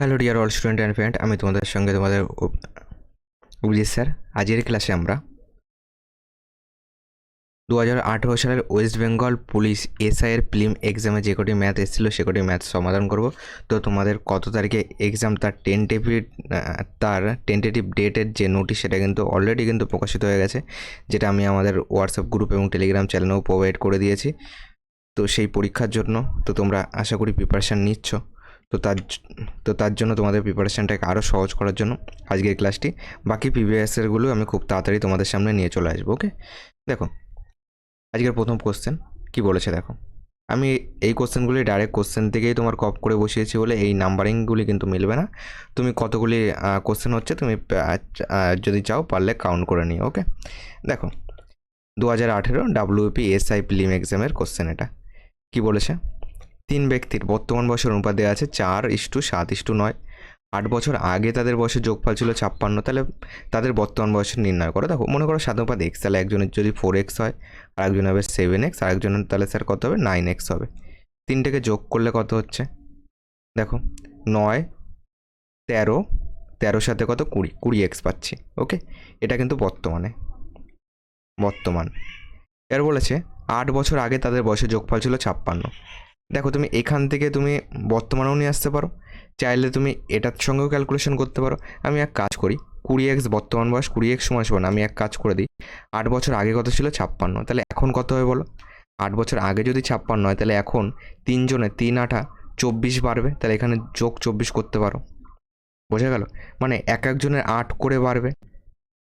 Hello dear all student and friend, আমি তোমাদের সঙ্গে তোমাদের অভিজিৎ স্যার। আজকের ক্লাসে আমরা 2018 সালের ওয়েস্ট বেঙ্গল পুলিশ এসআইয়ের প্রিলিম এক্সামে যে কটি ম্যাথ এসেছিলো সে কটি ম্যাথ সমাধান করব। তো তোমাদের কত তারিখে এক্সাম তার টেন্টেটিভ ডেটের যে নোটিশ সেটা কিন্তু অলরেডি কিন্তু প্রকাশিত হয়ে গেছে, যেটা আমি আমাদের হোয়াটসঅ্যাপ গ্রুপ এবং টেলিগ্রাম চ্যানেলেও প্রোভাইড করে দিয়েছি। তো সেই পরীক্ষার জন্য তো তোমরা আশা করি প্রিপারেশান নিচ্ছ। তো তার জন্য তোমাদের প্রিপারেশানটাকে আরও সহজ করার জন্য আজকের ক্লাসটি। বাকি প্রিভিয়াসেরগুলো আমি খুব তাড়াতাড়ি তোমাদের সামনে নিয়ে চলে আসবো। ওকে, দেখো আজকের প্রথম কোশ্চেন কি বলেছে। দেখো, আমি এই কোশ্চেনগুলি ডাইরেক্ট কোশ্চেন থেকেই তোমার কপ করে বসিয়েছি বলে এই নাম্বারিংগুলি কিন্তু মিলবে না। তুমি কতগুলি কোশ্চেন হচ্ছে তুমি যদি চাও পারলে কাউন্ট করে নিও। ওকে, দেখো 2018 WP SI প্রিলিম এক্সামের কোশ্চেন। এটা কি বলেছে, 3 ব্যক্তির বর্তমান বয়সের অনুপাত দেওয়া আছে 4:7:9। 8 বছর আগে তাদের বয়সের যোগফল ছিল 56, তাহলে তাদের বর্তমান বয়স নির্ণয় করো। দেখো মনে করো 7:x, তাহলে একজনের যদি 4x হয়, আর একজনের হবে 7x, আর একজনের তাহলে স্যার কত হবে 9x হবে। তিনটেকে যোগ করলে কত হচ্ছে, দেখো 9, 13, 13 সাথে কত 20x পাচ্ছি। ওকে, এটা কিন্তু বর্তমান। এর বলেছে 8 বছর আগে তাদের বয়সের যোগফল ছিল 56। দেখো তুমি এখান থেকে তুমি বর্তমানেও নিয়ে আসতে পারো, চাইলে তুমি এটার সঙ্গেও ক্যালকুলেশন করতে পারো। আমি এক কাজ করি, 20x বর্তমান বয়স 20x সমান আমি এক কাজ করে দিই, 8 বছর আগে কত ছিল 56, তাহলে এখন কত হবে বলো। 8 বছর আগে যদি 56 হয় তাহলে এখন তিনজনে 3 8 24 বাড়বে, তাহলে এখানে যোগ 24 করতে পারো। বোঝা গেল, মানে এক একজনের 8 করে বাড়বে।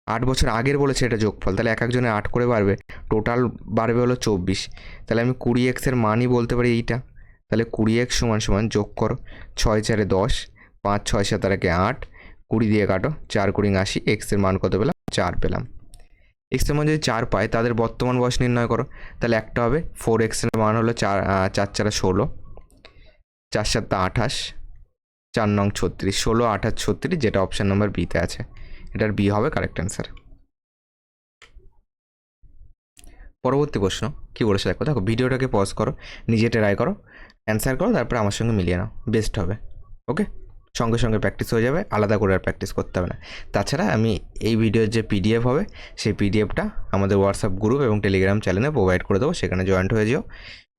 8 বছর আগের বলেছে এটা যোগফল, তাহলে এক একজনের 8 করে বাড়বে, টোটাল বাড়বে হলো 24। তাহলে আমি 20x-এর মানই বলতে পারি এইটা। তাহলে 20x সমান যোগ করো, 6 4 10, 5 6 7 8, 20 দিয়ে কাটো, 4 20 80, এক্সের মান কত পেলাম 4 পেলাম। এক্সের মান যদি 4 পাই তাদের বর্তমান বয়স নির্ণয় করো, তাহলে একটা হবে 4x-এর মান হলো 4 4 4 16, 4 7 28, 4 9 36, 16 28 36, যেটা অপশান নাম্বার বিতে আছে। এটার বি হবে কারেক্ট অ্যান্সার। পরবর্তী প্রশ্ন কি বলেছে দেখো, ভিডিওটাকে পজ করো, নিজে ট্রাই করো, অ্যান্সার করো, তারপরে আমার সঙ্গে মিলিয়ে নাও, বেস্ট হবে। ওকে, সঙ্গে সঙ্গে প্র্যাকটিস হয়ে যাবে, আলাদা করে আর প্র্যাকটিস করতে হবে না। তাছাড়া আমি এই ভিডিওর যে পিডিএফ হবে সেই পিডিএফটা আমাদের হোয়াটসঅ্যাপ গ্রুপ এবং টেলিগ্রাম চ্যানেলে প্রোভাইড করে দেবো, সেখানে জয়েন্ট হয়ে যেও।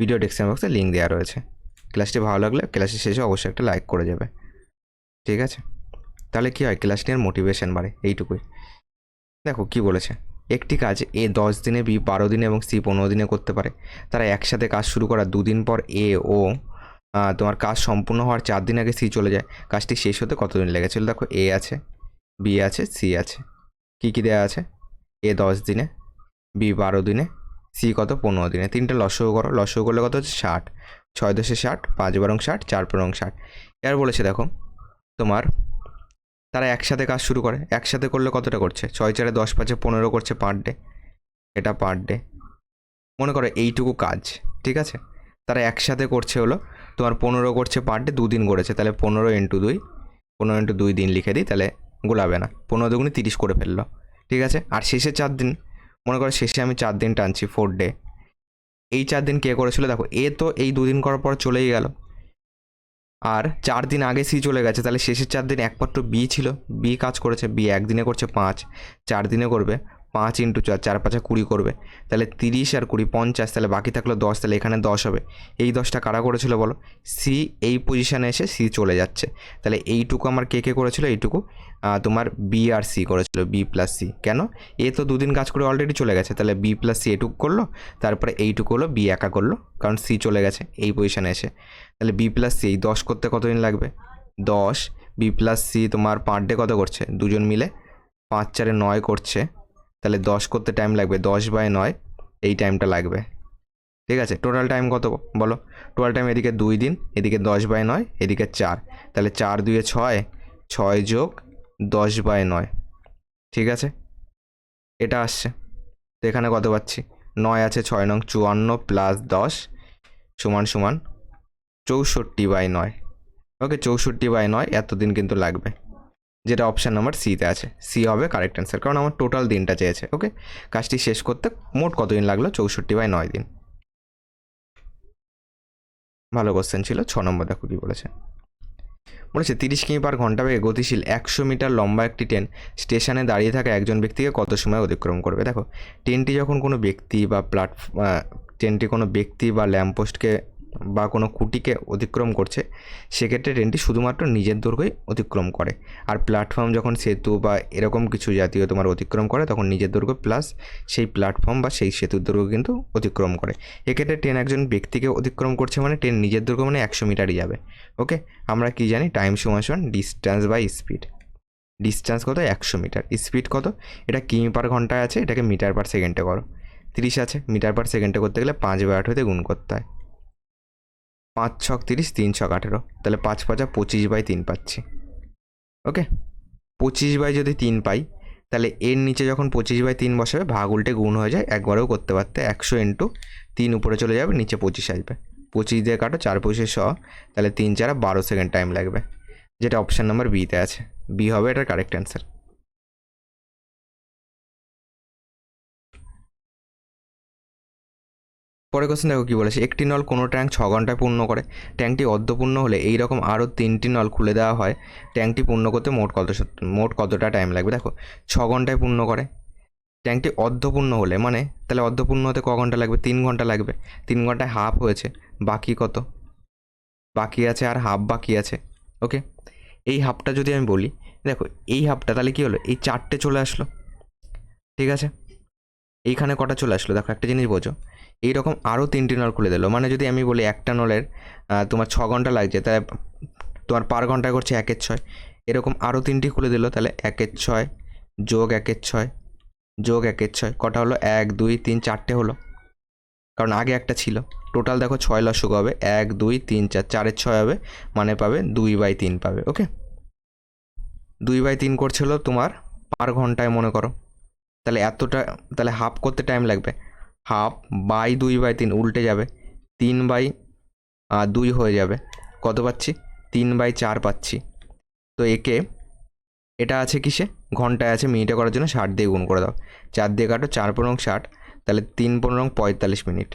ভিডিও ডেসক্রিপশন বক্সে লিঙ্ক দেওয়া রয়েছে। ক্লাসটি ভালো লাগলে ক্লাসের শেষে অবশ্যই একটা লাইক করে যাবে, ঠিক আছে? তাহলে কী হয়, ক্লাস নিয়ে মোটিভেশন বাড়ে, এইটুকুই। দেখো কি বলেছে, একটি কাজ এ 10 দিনে, বি 12 দিনে এবং সি 15 দিনে করতে পারে। তারা একসাথে কাজ শুরু করার 2 দিন পর এ ও তোমার কাজ সম্পূর্ণ হওয়ার 4 দিন আগে সি চলে যায়। কাজটি শেষ হতে কতদিন লেগেছিল? দেখো এ আছে, বি আছে, সি আছে। কী কী দেওয়া আছে? এ 10 দিনে, বি 12 দিনে, সি কত 15 দিনে। তিনটে লসগু করো, লসগু করলে কত হচ্ছে 60, 6 10 60, 5 12 60, 4 15 60। এবার বলেছে দেখো তোমার তারা একসাথে কাজ শুরু করে, একসাথে করলে কতটা করছে, 6 4 10 5 15 করছে পার ডে। এটা পার ডে, মনে করো এইটুকু কাজ, ঠিক আছে? তারা একসাথে করছে হলো তোমার 15 করছে পার ডে, 2 দিন করেছে, তাহলে 15 × 2, 15 × 2 দিন লিখে দিই, তাহলে গোলাবে না, 15 দুগুণে 30 করে ফেললো, ঠিক আছে? আর শেষে 4 দিন, মনে করো শেষে আমি 4 দিন টানছি, 4 ডে। এই 4 দিন কে করেছিল? দেখো এ তো এই 2 দিন করার পর চলেই গেল, আর 4 দিন আগে সি চলে গেছে, তাহলে শেষের 4 দিন একমাত্র বি ছিল, বি কাজ করেছে। বি একদিনে করছে 5, 4 দিনে করবে 5 × 4, 4 5 20 করবে, তাহলে 30 আর 20 50, তাহলে বাকি থাকলো 10, তাহলে এখানে 10 হবে। এই 10টা কারা করেছিল বলো? সি এই পজিশানে এসে সি চলে যাচ্ছে, তাহলে এইটুকু আমার কে কে করেছিল? এইটুকু তোমার বি আর সি করেছিল, বি প্লাস সি। কেন? এ তো 2 দিন কাজ করে অলরেডি চলে গেছে, তাহলে বি প্লাস সি এটুকু করলো, তারপরে এইটুকু হলো বি একা করলো, কারণ সি চলে গেছে এই পজিশানে এসে। তাহলে বি প্লাস সি 10 করতে কতদিন লাগবে? 10, বি প্লাস সি তোমার পার ডে কত করছে? দুজন মিলে 5 4 9 করছে, তাহলে 10 করতে টাইম লাগবে 10/9, এই টাইমটা লাগবে, ঠিক আছে? টোটাল টাইম কত বলো? টোটাল টাইম এদিকে 2 দিন, এদিকে 10/9, এদিকে 4, তাহলে 4 2 6, 6 যোগ 10/9, ঠিক আছে? এটা আসছে, তো এখানে কত পাচ্ছি? 9 আছে, 6 9 54 প্লাস 10 সমান 64/9। ওকে, 64/9 এতদিন কিন্তু লাগবে, যেটা অপশান নাম্বার সিতে আছে। সি হবে কারেক্ট অ্যান্সার, কারণ আমার টোটাল দিনটা চেয়েছে। ওকে, কাজটি শেষ করতে মোট কতদিন লাগলো? 64/9 দিন। ভালো কোশ্চেন ছিল। 6 নম্বর দেখো কি বলেছে, বলেছে 30 কিমি/ঘন্টা বেগে গতিশীল 100 মিটার লম্বা একটি ট্রেন স্টেশনে দাঁড়িয়ে থাকা একজন ব্যক্তিকে কত সময় অতিক্রম করবে? দেখো, ট্রেনটি যখন কোনো ব্যক্তি বা ট্রেনটি কোনো ব্যক্তি বা ল্যাম্পপোস্টকে বা কোনো খুঁটিকে অতিক্রম করছে, সেক্ষেত্রে ট্রেনটি শুধুমাত্র নিজের দৈর্ঘ্যই অতিক্রম করে। আর প্ল্যাটফর্ম যখন সেতু বা এরকম কিছু জাতীয় তোমার অতিক্রম করে, তখন নিজের দৈর্ঘ্য প্লাস সেই প্ল্যাটফর্ম বা সেই সেতুর দৈর্ঘ্য কিন্তু অতিক্রম করে। এক্ষেত্রে ট্রেন একজন ব্যক্তিকে অতিক্রম করছে মানে ট্রেন নিজের দৈর্ঘ্য মানে 100 মিটারই যাবে। ওকে, আমরা কি জানি? টাইম সমান ডিস্ট্যান্স বাই স্পিড। ডিস্ট্যান্স কত? 100 মিটার। স্পিড কত? এটা কিমি/ঘন্টায় আছে, এটাকে মিটার/সেকেন্ডে করো। 30 আছে, মিটার/সেকেন্ডে করতে গেলে 5/8 হতে গুণ করতে হয়। 5 ছক 30, 3 ছক 18, তাহলে 5 5 25/3 পাচ্ছি। ওকে, 25 যদি 3 পাই, তাহলে এর নিচে যখন 25/3 বসাবে, ভাগ উল্টে গুণ হয়ে যায়, একবারেও করতে পারতে। 100 ইন্টু 3 উপরে চলে যাবে, নিচে 25 আসবে। 25 দিয়ে কাটো, 4 25 100, তাহলে 3 4 12 সেকেন্ড টাইম লাগবে, যেটা অপশান নাম্বার বিতে আছে। বি হবে এটার কারেক্ট অ্যান্সার। পরের কোশ্চেন দেখো কি বলেছে। একটি নল কোনো ট্যাঙ্ক 6 ঘন্টায় পূর্ণ করে। ট্যাঙ্কটি অর্ধপূর্ণ হলে এই রকম আরও 3টি নল খুলে দেওয়া হয়। ট্যাঙ্কটি পূর্ণ করতে মোট কতটা টাইম লাগবে? দেখো, 6 ঘন্টায় পূর্ণ করে। ট্যাঙ্কটি অর্ধপূর্ণ হলে মানে তাহলে অর্ধপূর্ণ হতে ক ঘন্টা লাগবে? 3 ঘন্টা লাগবে। 3 ঘন্টায় হাফ হয়েছে, বাকি কত? বাকি আছে আর হাফ বাকি আছে। ওকে, এই হাফটা যদি আমি বলি, দেখো এই হাফটা তাহলে কী হলো? এই 4টে চলে আসলো, ঠিক আছে? এইখানে কটা চলে আসলো? দেখো একটা জিনিস বোঝো, এইরকম আরও 3টি নল খুলে দিল, মানে যদি আমি বলি একটা নলের তোমার 6 ঘন্টা লাগছে, তাহলে তোমার পার ঘন্টায় করছে 1/6। এরকম আরও 3টি খুলে দিল, তাহলে 1/6 যোগ 1/6 যোগ 1/6 কটা হলো? 1 2 3 4টে হলো, কারণ আগে একটা ছিল। টোটাল দেখো 6 লসগু হবে, 1 2 3 4, 4 6 হবে, মানে পাবে 2/3 পাবে। ওকে, 2/3 করছিল তোমার পার ঘন্টায় মনে করো, তাহলে এতটা, তাহলে হাফ করতে টাইম লাগবে। হাফ বাই 2/3 উল্টে যাবে, 3/2 হয়ে যাবে। কত পাচ্ছি? 3/4 পাচ্ছি। তো এটা আছে কিসে? ঘন্টায় আছে, মিনিটে করার জন্য 60 দিয়ে গুণ করে দাও। 4 দিয়ে কাটো, 4 15 60, তাহলে 3 15 45 মিনিট।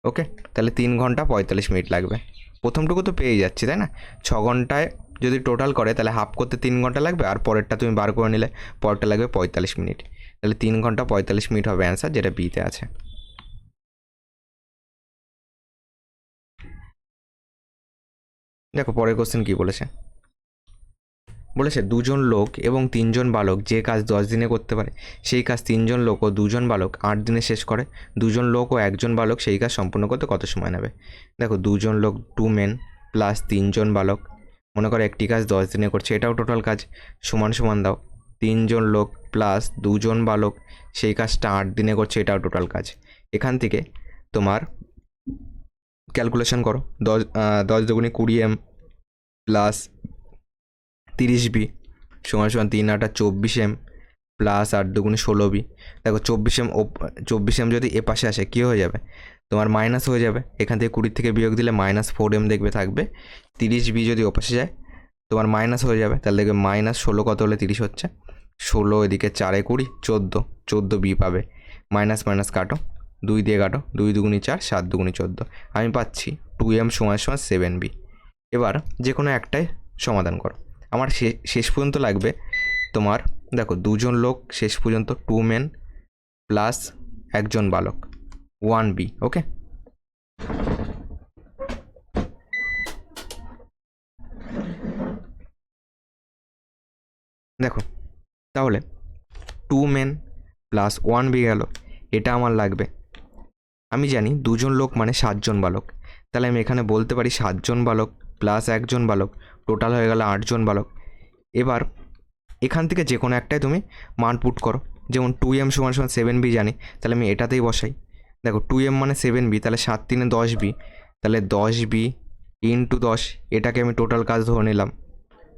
ওকে, তাহলে 3 ঘন্টা 45 মিনিট লাগবে। প্রথমটুকু তো পেয়ে যাচ্ছি, তাই না? 6 ঘন্টায় যদি টোটাল করে, তাহলে হাফ করতে 3 ঘন্টা লাগবে, আর পরেরটা তুমি বার করে নিলে পরেরটা লাগবে 45 মিনিট। তাহলে 3 ঘন্টা 45 মিনিট হবে অ্যান্সার, যেটা বিতে আছে। দেখো পরের কোশ্চেন কি বলেছে। বলেছে 2জন লোক এবং 3জন বালক যে কাজ 10 দিনে করতে পারে, সেই কাজ 3জন লোক ও 2জন বালক 8 দিনে শেষ করে। 2জন লোক ও 1জন বালক সেই কাজ সম্পূর্ণ করতে কত সময় নেবে? দেখো, 2জন লোক 2 মেন প্লাস 3জন বালক, মনে করো একটি কাজ 10 দিনে করছে, এটাও টোটাল কাজ, সমান সমান দাও। 3জন লোক প্লাস 2জন বালক সেই কাজটা 8 দিনে করছে, এটাও টোটাল কাজ। এখান থেকে তোমার ক্যালকুলেশন করো। 10 দুগুণে 20 প্লাস 30 সমান 3 8 24 প্লাস 8 দুগুণে 16 দেখো 24 যদি এ পাশে আসে কী হয়ে যাবে? তোমার মাইনাস হয়ে যাবে। এখান থেকে 20 থেকে বিয়োগ দিলে -4 দেখবে থাকবে। 30 যদি ও পাশে যায় তোমার মাইনাস হয়ে যাবে, তাহলে দেখবে -16 কত হলে 30 হচ্ছে? 16 এদিকে 4 20 14 পাবে। মাইনাস মাইনাস কাটো, 2 দিয়ে কাটো, 2 দুগুণি 4, 7 দুগুণি 14। আমি পাচ্ছি 2m = 7b। এবার যে কোনো একটাই সমাধান করো। আমার শেষ পর্যন্ত লাগবে তোমার, দেখো 2জন লোক শেষ পর্যন্ত 2 মেন প্লাস 1জন বালক 1b। ওকে, দেখো তাহলে 2 মেন প্লাস 1b গেল, এটা আমার লাগবে। আমি জানি 2জন লোক মানে 7জন বালক, তাহলে আমি এখানে বলতে পারি 7জন বালক প্লাস 1জন বালক, টোটাল হয়ে গেল 8জন বালক। এবার এখান থেকে যে কোনো একটাই তুমি মান পুট করো, যেমন 2m = 7b জানি, তাহলে আমি এটাতেই বসাই। দেখো 2m মানে 7b, তাহলে 7 3 10b, তাহলে 10b ইন্টু 10, এটাকে আমি টোটাল কাজ ধরে নিলাম,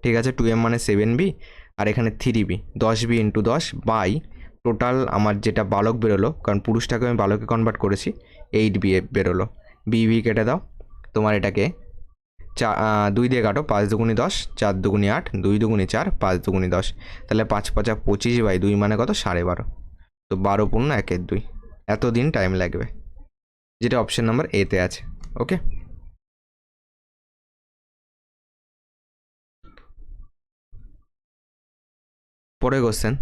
ঠিক আছে? 2m মানে 7b, আর এখানে 3b, 10b into 10 by total আমার যেটা বালক বেরোলো, কারণ পুরুষটাকে আমি বালকে কনভার্ট করেছি, 8b বেরোলো। bb কেটে দাও, তোমার এটাকে 2 দিয়ে কাটো, 5 দুগুণি 10, 4 দুগুণি 8, 2 দুগুণি 4, 5 দুগুণি 10, তাহলে 5 5 25/2 মানে কত? 12.5। তো 12 পূর্ণ 1/2, এত দিন টাইম লাগবে, যেটা অপশন নাম্বার এতে আছে। ওকে। পরের কোশ্চেন,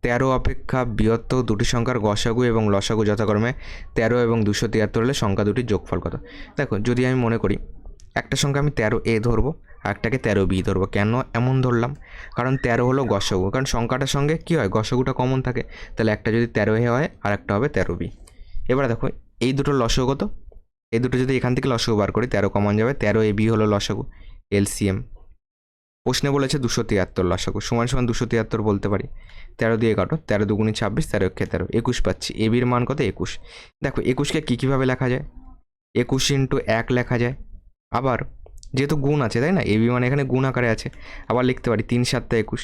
13 অপেক্ষা বৃহত্তর দুটি সংখ্যার গসাগু এবং লসাগু যথাক্রমে 13 এবং 273 হলে সংখ্যা দুটির যোগফল কত? দেখো, যদি আমি মনে করি একটা সংখ্যা আমি 13A ধরবো আর একটাকে 13B ধরবো। কেন এমন ধরলাম? কারণ 13 হলো গসাগু, কারণ সংখ্যাটার সঙ্গে কী হয়, গসাগুটা কমন থাকে। তাহলে একটা যদি 13A হয় আর একটা হবে 13B। এবার দেখো এই দুটোর লসাগু কত, এই দুটো যদি এখান থেকে লসাগু বার করি 13 কমন যাবে, 13AB হলো লসাগু, এলসিএম। প্রশ্নে বলেছে 273 লসাগু সমান সমান 273 বলতে পারি। 13 দিয়ে কাটো, 13 দুগুণি 26, 13 একে 13, 21 পাচ্ছি। এবির মান কত? 21। দেখো 21কে কীভাবে লেখা যায়? 21 ইন্টু 1 লেখা যায়। আবার যেহেতু গুণ আছে, তাই না, এবি মানে এখানে গুণ আকারে আছে, আবার লিখতে পারি 3 7 21।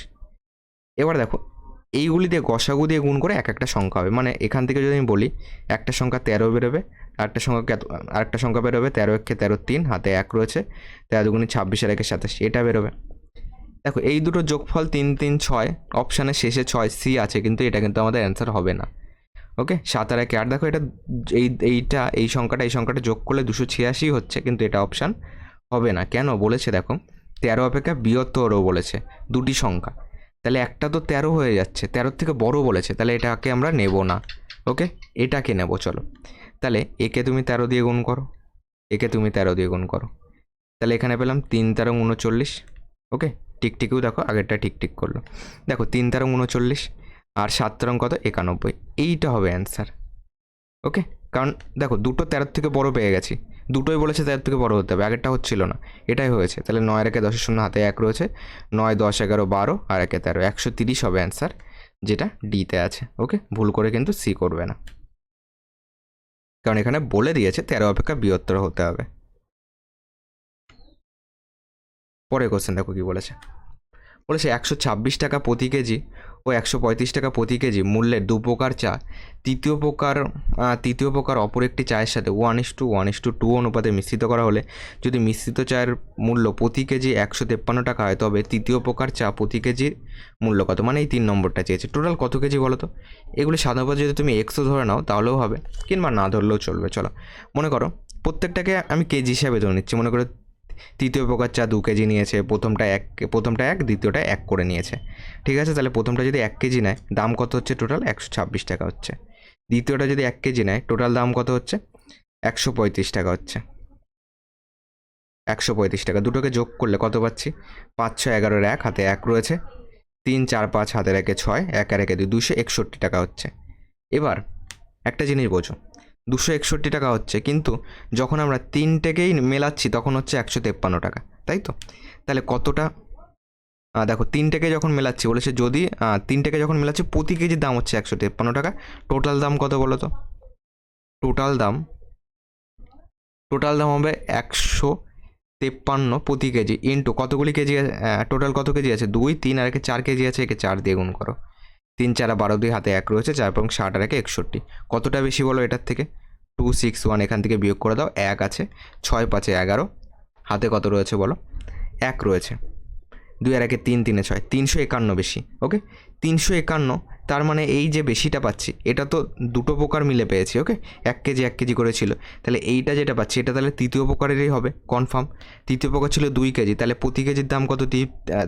এবার দেখো এইগুলি দিয়ে গসাগু দিয়ে গুণ করে এক একটা সংখ্যা হবে। মানে এখান থেকে যদি আমি বলি একটা সংখ্যা 13 বেরোবে, আরেকটা সংখ্যা বেরোবে 13 একে 13, 3 হাতে 1 রয়েছে, 13 দুগুণি 26 আর 1 27, এটা বেরোবে। দেখো এই দুটো যোগফল 3 3 6, অপশানের শেষে 6C আছে, কিন্তু এটা কিন্তু আমাদের অ্যান্সার হবে না। ওকে, 7 আর 1 8। দেখো এটা এই সংখ্যাটা যোগ করলে 286 হচ্ছে, কিন্তু এটা অপশান হবে না। কেন বলেছে? দেখো 13 অপেক্ষা বৃহত্তরও বলেছে দুটি সংখ্যা, তাহলে একটা তো 13 হয়ে যাচ্ছে, 13 থেকে বড় বলেছে, তাহলে এটাকে আমরা নেব না। ওকে, এটাকে নেব। চলো তাহলে একে তুমি 13 দিয়ে গুণ করো, একে তুমি 13 দিয়ে গুণ করো, তাহলে এখানে পেলাম 3 13 39। ওকে, টিকটিকিও দেখো আগেরটা টিকটিক করলো। দেখো 3 13 39 আর 7 13 কত? 91। এইটা হবে অ্যান্সার। ওকে, কারণ দেখো দুটো 13 থেকে বড় পেয়ে গেছি, দুটোই বলেছে 13 থেকে বড় হতে হবে, আগেরটা হচ্ছিল না, এটাই হয়েছে। তাহলে 9 আর 1 10 শূন্য হাতে 1 রয়েছে, 9 10 11 12 আর 1 13, 130 হবে অ্যান্সার, যেটা ডিতে আছে। ওকে, ভুল করে কিন্তু সি করবে না, কারণ এখানে বলে দিয়েছে 13 অপেক্ষা বৃহত্তর হতে হবে। পরের কোশ্চেন দেখো কি বলেছে। 126 টাকা প্রতি কেজি ও 135 টাকা প্রতি কেজি মূল্যের দু প্রকার চা তৃতীয় প্রকার অপর একটি চায়ের সাথে 1:1:2 অনুপাতে মিশ্রিত করা হলে যদি মিশ্রিত চায়ের মূল্য প্রতি কেজি 153 টাকা হয়, তবে তৃতীয় প্রকার চা প্রতি কেজির মূল্য কত? মানে এই 3 নম্বরটা চেয়েছে। টোটাল কত কেজি বলো তো? এগুলি সাধারণত যদি তুমি 100 ধরে নাও তাহলেও হবে, কিংবা না ধরলেও চলবে। চলো মনে করো প্রত্যেকটাকে আমি কেজি হিসাবে ধরে নিচ্ছি। মনে করো তৃতীয় প্রকার চা 2 কেজি নিয়েছে, প্রথমটা 1 দ্বিতীয়টা 1 করে নিয়েছে। ঠিক আছে, তাহলে প্রথমটা যদি 1 কেজি নেয় দাম কত হচ্ছে? টোটাল 126 টাকা হচ্ছে। দ্বিতীয়টা যদি 1 কেজি নেয় টোটাল দাম কত হচ্ছে? 135 টাকা হচ্ছে। 135 টাকা, দুটোকে যোগ করলে কত পাচ্ছি? 5 6 11 1 হাতে 1 রয়েছে, 3 4 5 হাতের 1 6, 1 আর 1 2, 261 টাকা হচ্ছে। এবার একটা জিনিস বোঝো, 261 টাকা হচ্ছে, কিন্তু যখন আমরা তিনটেকেই মেলাচ্ছি তখন হচ্ছে 153 টাকা, তাই তো? তাহলে কতটা? দেখো তিনটেকে যখন মেলাচ্ছি বলেছে, যদি তিনটেকে যখন মেলাচ্ছি প্রতি কেজির দাম হচ্ছে 153 টাকা। টোটাল দাম কত বলো তো? টোটাল দাম হবে 153 প্রতি কেজি ইন্টু কতগুলি কেজি, টোটাল কত কেজি আছে? 2 3 আর একে 4 কেজি আছে, একে 4 দিয়ে গুণ করো। 3 4 12, 2 হাতে 1 রয়েছে, 4 এবং 60 আর একে 61। কতটা বেশি বলো এটার থেকে? 261 এখান থেকে বিয়োগ করে দাও, 1 আছে, 6 5 11, হাতে কত রয়েছে বলো? 1 রয়েছে, 2 আর একে 3 3 6, 351 বেশি। ওকে, 351, তার মানে এই যে বেশিটা পাচ্ছি এটা তো দুটো প্রকার মিলে পেয়েছি। ওকে, 1 কেজি 1 কেজি করে ছিল, তাহলে এইটা যেটা পাচ্ছি এটা তাহলে তৃতীয় প্রকারেরই হবে কনফার্ম। তৃতীয় প্রকার ছিল 2 কেজি, তাহলে প্রতি কেজির দাম কত?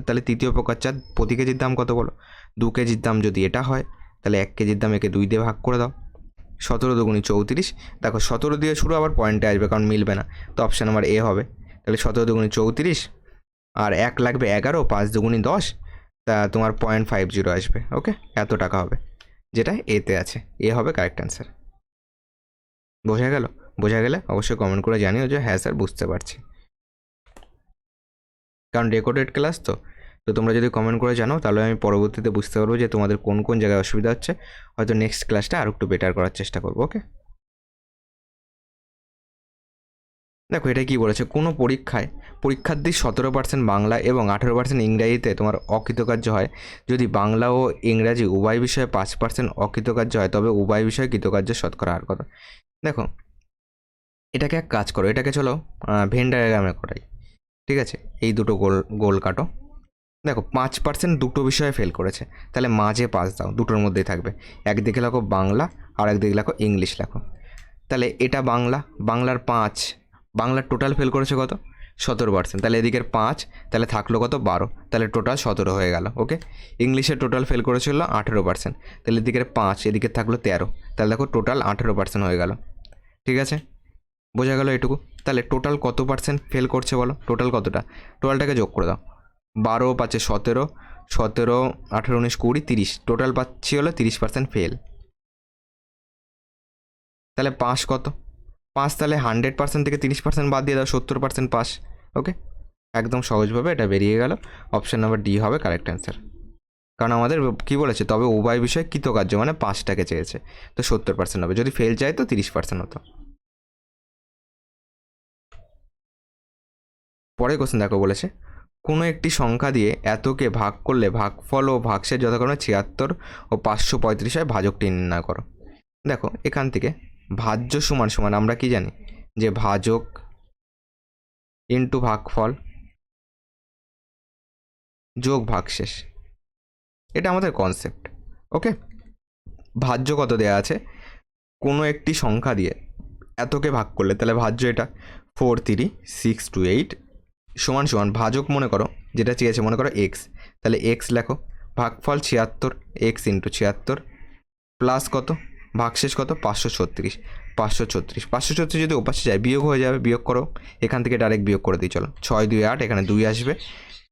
তাহলে তৃতীয় প্রকার চা প্রতি কেজির দাম কত বলো? 2 কেজির দাম যদি এটা হয় তাহলে 1 কেজির দাম একে 2 দিয়ে ভাগ করে দাও, 17 দুগুণি 34। দেখো 17 দিয়ে শুরু, আবার পয়েন্টে আসবে কারণ মিলবে না, তো অপশান নাম্বার এ হবে। তাহলে 17 দুগুণি 34 আর 1 লাগবে 11, 5 দুগুণি 10, তা তোমার 0.50 আসবে। ওকে, এত টাকা হবে, যেটা এতে আছে। এ হবে কারেক্ট অ্যান্সার। বোঝা গেলে অবশ্যই কমেন্ট করে জানিও যে হ্যাঁ স্যার বুঝতে পারছি, কারণ রেকর্ডেড ক্লাস তো তোমরা যদি কমেন্ট করে জানাও তাহলে আমি পরবর্তীতে বুঝতে পারবো যে তোমাদের কোন কোন জায়গায় অসুবিধা হচ্ছে, হয়তো নেক্সট ক্লাসটা আরও একটু বেটার করার চেষ্টা করবো। ওকে, দেখো এটা কি বলেছে, কোনো পরীক্ষার্থী 17% বাংলা এবং 18% ইংরাজিতে তোমার অকৃতকার্য হয়। যদি বাংলা ও ইংরাজি উভয় বিষয়ে 5% অকৃতকার্য হয়, তবে উভয় বিষয়ে কৃতকার্য শতকরা হার কত? দেখো এটাকে এক কাজ করো, এটাকে চলো ভেন ডায়াগ্রামে করাই। ঠিক আছে, এই দুটো গোল কাটো। দেখো 5% দুটো বিষয়ে ফেল করেছে, তাহলে মাঝে 5 দাও, দুটোর মধ্যেই থাকবে। একদিকে লেখো বাংলা আর একদিকে লেখো ইংলিশ লেখো। তাহলে এটা বাংলার 5, বাংলার টোটাল ফেল করেছে কত? 17%, তাহলে এদিকের 5, তাহলে থাকলো কত 12, তাহলে টোটাল 17 হয়ে গেল। ওকে, ইংলিশে টোটাল ফেল করেছিল 18%, তাহলে এদিকের 5, এদিকে থাকলো 13, তাহলে দেখো টোটাল 18% হয়ে গেল। ঠিক আছে, বোঝা গেল এটুকু। তাহলে টোটাল কত পার্সেন্ট ফেল করছে বলো, টোটাল কতটা, টোটালটাকে যোগ করে দাও। 12 5 17, 17 18 19 20 30, টোটাল পাচ্ছি হলো 30% ফেল। তাহলে পাস কত, পাস তাহলে 100% থেকে 30% বাদ দিয়ে দাও, 70% পাস। ওকে, একদম সহজভাবে এটা বেরিয়ে গেল। অপশান নাম্বার ডি হবে কারেক্ট অ্যান্সার। কারণ আমাদের কি বলেছে, তবে উভয় বিষয়ে কৃতকার্য মানে পাসটাকে চেয়েছে, তো 70% হবে। যদি ফেল চাই তো 30% হতো। পরে কোশ্চেন দেখো, বলেছে কোনো একটি সংখ্যা দিয়ে এতকে ভাগ করলে ভাগফল ও ভাগশেষ যথাক্রমে 76 ও 535 হয়, ভাজকটি নির্ণয় করো। দেখো এখান থেকে ভাজ্য সমান সমান আমরা কি জানি, যে ভাজক ইন্টু ভাগফল যোগ ভাগশেষ, এটা আমাদের কনসেপ্ট। ওকে, ভাজ্য কত দেয়া আছে, কোনো একটি সংখ্যা দিয়ে এতকে ভাগ করলে, তাহলে ভাজ্য এটা 43628 সমান সমান ভাজক মনে করো যেটা চেয়েছে, মনে করো এক্স, তাহলে এক্স লেখো, ভাগফল 76, এক্স ইন্টু 76 প্লাস কত ভাগশেষ কত 536, 536 যদি ওপাশে যায় বিয়োগ হয়ে যাবে, বিয়োগ করো, এখান থেকে ডাইরেক্ট বিয়োগ করে দিই। চলো 6 2 8, এখানে 2 আসবে,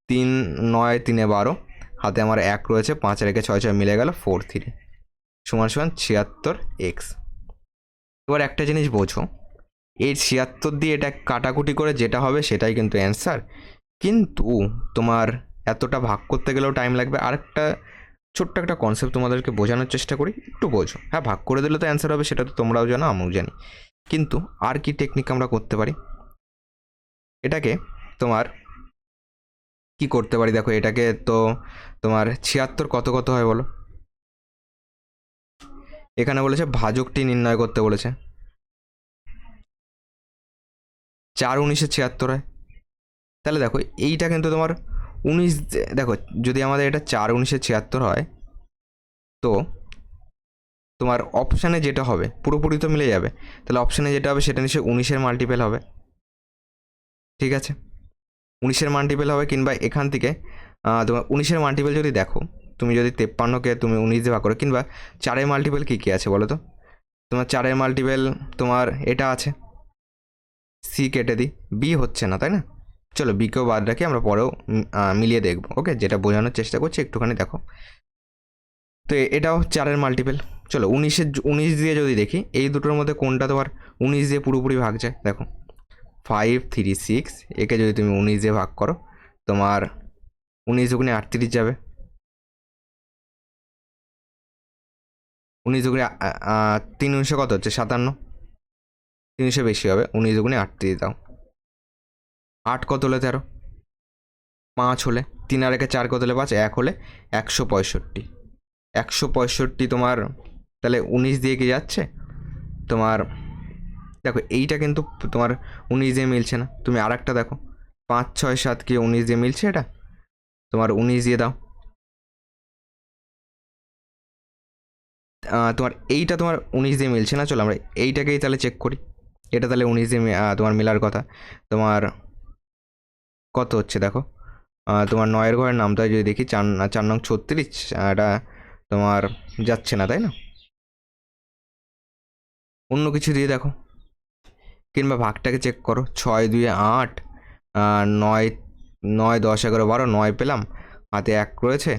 3 9 3 12, হাতে আমার 1 রয়েছে, 5 রেখে 6 6 মিলে গেল 43 সমান সমান 76 এক্স। এবার একটা জিনিস বোঝো, এই 76 দিয়ে এটা কাটাকুটি করে যেটা হবে সেটাই কিন্তু অ্যান্সার, কিন্তু তোমার এতটা ভাগ করতে গেলেও টাইম লাগবে। আরেকটা ছোট্ট একটা কনসেপ্ট তোমাদেরকে বোঝানোর চেষ্টা করি, একটু বোঝো। হ্যাঁ, ভাগ করে দিলে তো অ্যান্সার হবে, সেটা তো তোমরাও জানো আমিও জানি, কিন্তু আর কি টেকনিক আমরা করতে পারি, এটাকে তোমার কি করতে পারি দেখো, এটাকে তো তোমার 76 কত কত হয় বলো, এখানে বলেছে ভাজকটি নির্ণয় করতে বলেছে, 4 19 76 হয়, তাহলে দেখো এইটা কিন্তু তোমার 19, দেখো যদি আমাদের এটা 4 19 76 হয়, তো তোমার অপশানে যেটা হবে পুরোপুরি তো মিলে যাবে, তাহলে অপশানে যেটা হবে সেটা নিশ্চয়ই 19-এর মাল্টিপেল হবে। ঠিক আছে, 19-এর মাল্টিপেল হবে, কিংবা এখান থেকে তোমার 19-এর মাল্টিপেল যদি দেখো, তুমি যদি 53কে তুমি 19 দিয়ে ভাগ করো, কিংবা 4-এর মাল্টিপেল কী কী আছে বলো তো, তোমার 4-এর মাল্টিপেল তোমার এটা আছে, সি কেটে দিই, বি হচ্ছে না তাই না, চলো বিকেও বাদ রাখি, আমরা পরেও মিলিয়ে দেখবো। ওকে, যেটা বোঝানোর চেষ্টা করছি একটুখানি দেখো, তো এটাও 4-এর মাল্টিপেল। চলো 19 দিয়ে যদি দেখি, এই দুটোর মধ্যে কোনটা তোমার 19 দিয়ে পুরোপুরি ভাগ যায়, দেখো 5 3 6, একে যদি তুমি 19 দিয়ে ভাগ করো, তোমার 19 দুগুণে 38 যাবে, 19 দুগুণে 3 19 কত হচ্ছে 57, 300 বেশি হবে, 19 দুগুণে 38 দাও, 8 কত হলে 13, 5 হলে 3 আর একে 4 কত হলে 5, 1 হলে 165, 165 তোমার, তাহলে 19 দিয়ে কি যাচ্ছে তোমার, দেখো এইটা কিন্তু তোমার 19 দিয়ে মিলছে না, তুমি আর একটা দেখো 5 6 7 কি 19 দিয়ে মিলছে, এটা তোমার 19 দিয়ে দাও, তোমার এইটা তোমার 19 দিয়ে মিলছে না, চলো আমরা এইটাকেই তাহলে চেক করি, এটা তাহলে 19 দিয়ে তোমার মেলার কথা, তোমার কত হচ্ছে দেখো, তোমার 9-এর ঘরের নামটা যদি দেখি 4 নং 36, এটা তোমার যাচ্ছে না তাই না, অন্য কিছু দিয়ে দেখো, কিংবা ভাগটাকে চেক করো, 6 2 8, 9 9 10 11 12, 9 পেলাম, হাতে 1 রয়েছে,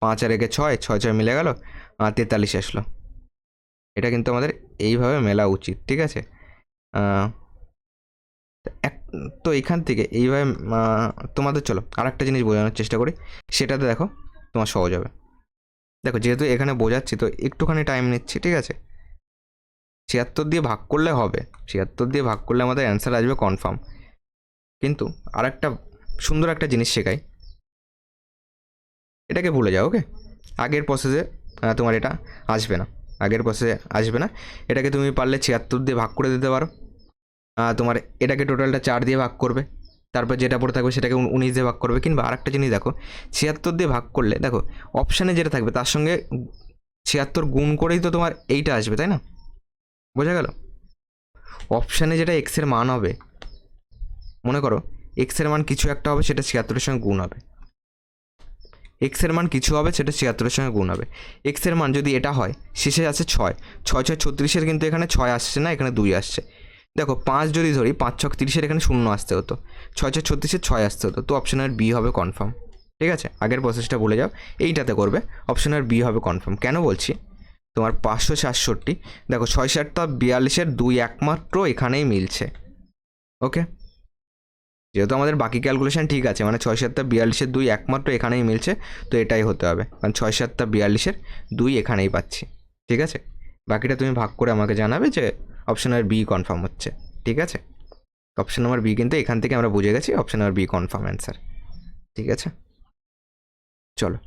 5 আর একে 6 6 6 মিলে গেল, 43 আসলো, এটা কিন্তু আমাদের এইভাবে মেলা উচিত। ঠিক আছে, এক, তো এখান থেকে এইভাবে তোমাদের চলো আর একটা জিনিস বোঝানোর চেষ্টা করি, সেটাতে দেখো তোমার সহজ হবে। দেখো যেহেতু এখানে বোঝাচ্ছি তো একটুখানি টাইম নিচ্ছি, ঠিক আছে, 76 দিয়ে ভাগ করলে হবে, 76 দিয়ে ভাগ করলে আমাদের অ্যান্সার আসবে কনফার্ম, কিন্তু আর একটা সুন্দর একটা জিনিস শেখাই, এটাকে ভুলে যাও। ওকে, আগের প্রসেসে তোমার এটা আসবে না, আগের প্রসেসে আসবে না, এটাকে তুমি পারলে 76 দিয়ে ভাগ করে দিতে পারো, তোমার এটাকে টোটালটা 4 দিয়ে ভাগ করবে, তারপর যেটা পড়ে থাকবে সেটাকে 19 দিয়ে ভাগ করবে, কিংবা আরেকটা জিনিস দেখো 76 দিয়ে ভাগ করলে দেখো অপশানে যেটা থাকবে তার সঙ্গে 76 গুণ করেই তো তোমার এইটা আসবে তাই না, বোঝা গেল, অপশানে যেটা এক্সের মান হবে, মনে করো এক্সের মান কিছু একটা হবে, সেটা 76-এর সঙ্গে গুণ হবে। এক্সের মান কিছু হবে, সেটা 76-এর সঙ্গে গুণ হবে। এক্সের মান যদি এটা হয়, শেষে আছে 6, 6 6 36-এর, কিন্তু এখানে 6 আসছে না, এখানে 2 আসছে। দেখো 5 যদি ধরি, 5 6 30-এর, এখানে 0 আসতে হতো, 6 6 36-এর 6 আসতে হতো, তো অপশনের বি হবে কনফার্ম। ঠিক আছে, আগের প্রসেসটা বলে যাও, এইটাতে করবে, অপশনের বি হবে কনফার্ম। কেন বলছি, তোমার 566, দেখো 6 7 42-এর 2 একমাত্র এখানেই মিলছে। ওকে, যেহেতু আমাদের বাকি ক্যালকুলেশন ঠিক আছে, মানে 6 7 42-এর 2 একমাত্র এখানেই মিলছে, তো এটাই হতে হবে, কারণ 6 7 42-এর 2 এখানেই পাচ্ছি। ঠিক আছে, বাকিটা তুমি ভাগ করে আমাকে জানাবে যে অপশন নাম্বার বি কনফার্ম হচ্ছে। ঠিক আছে, অপশন নাম্বার বি কিন্তু এখান থেকে আমরা বুঝে গেছি option number B confirm answer. ঠিক আছে, চলো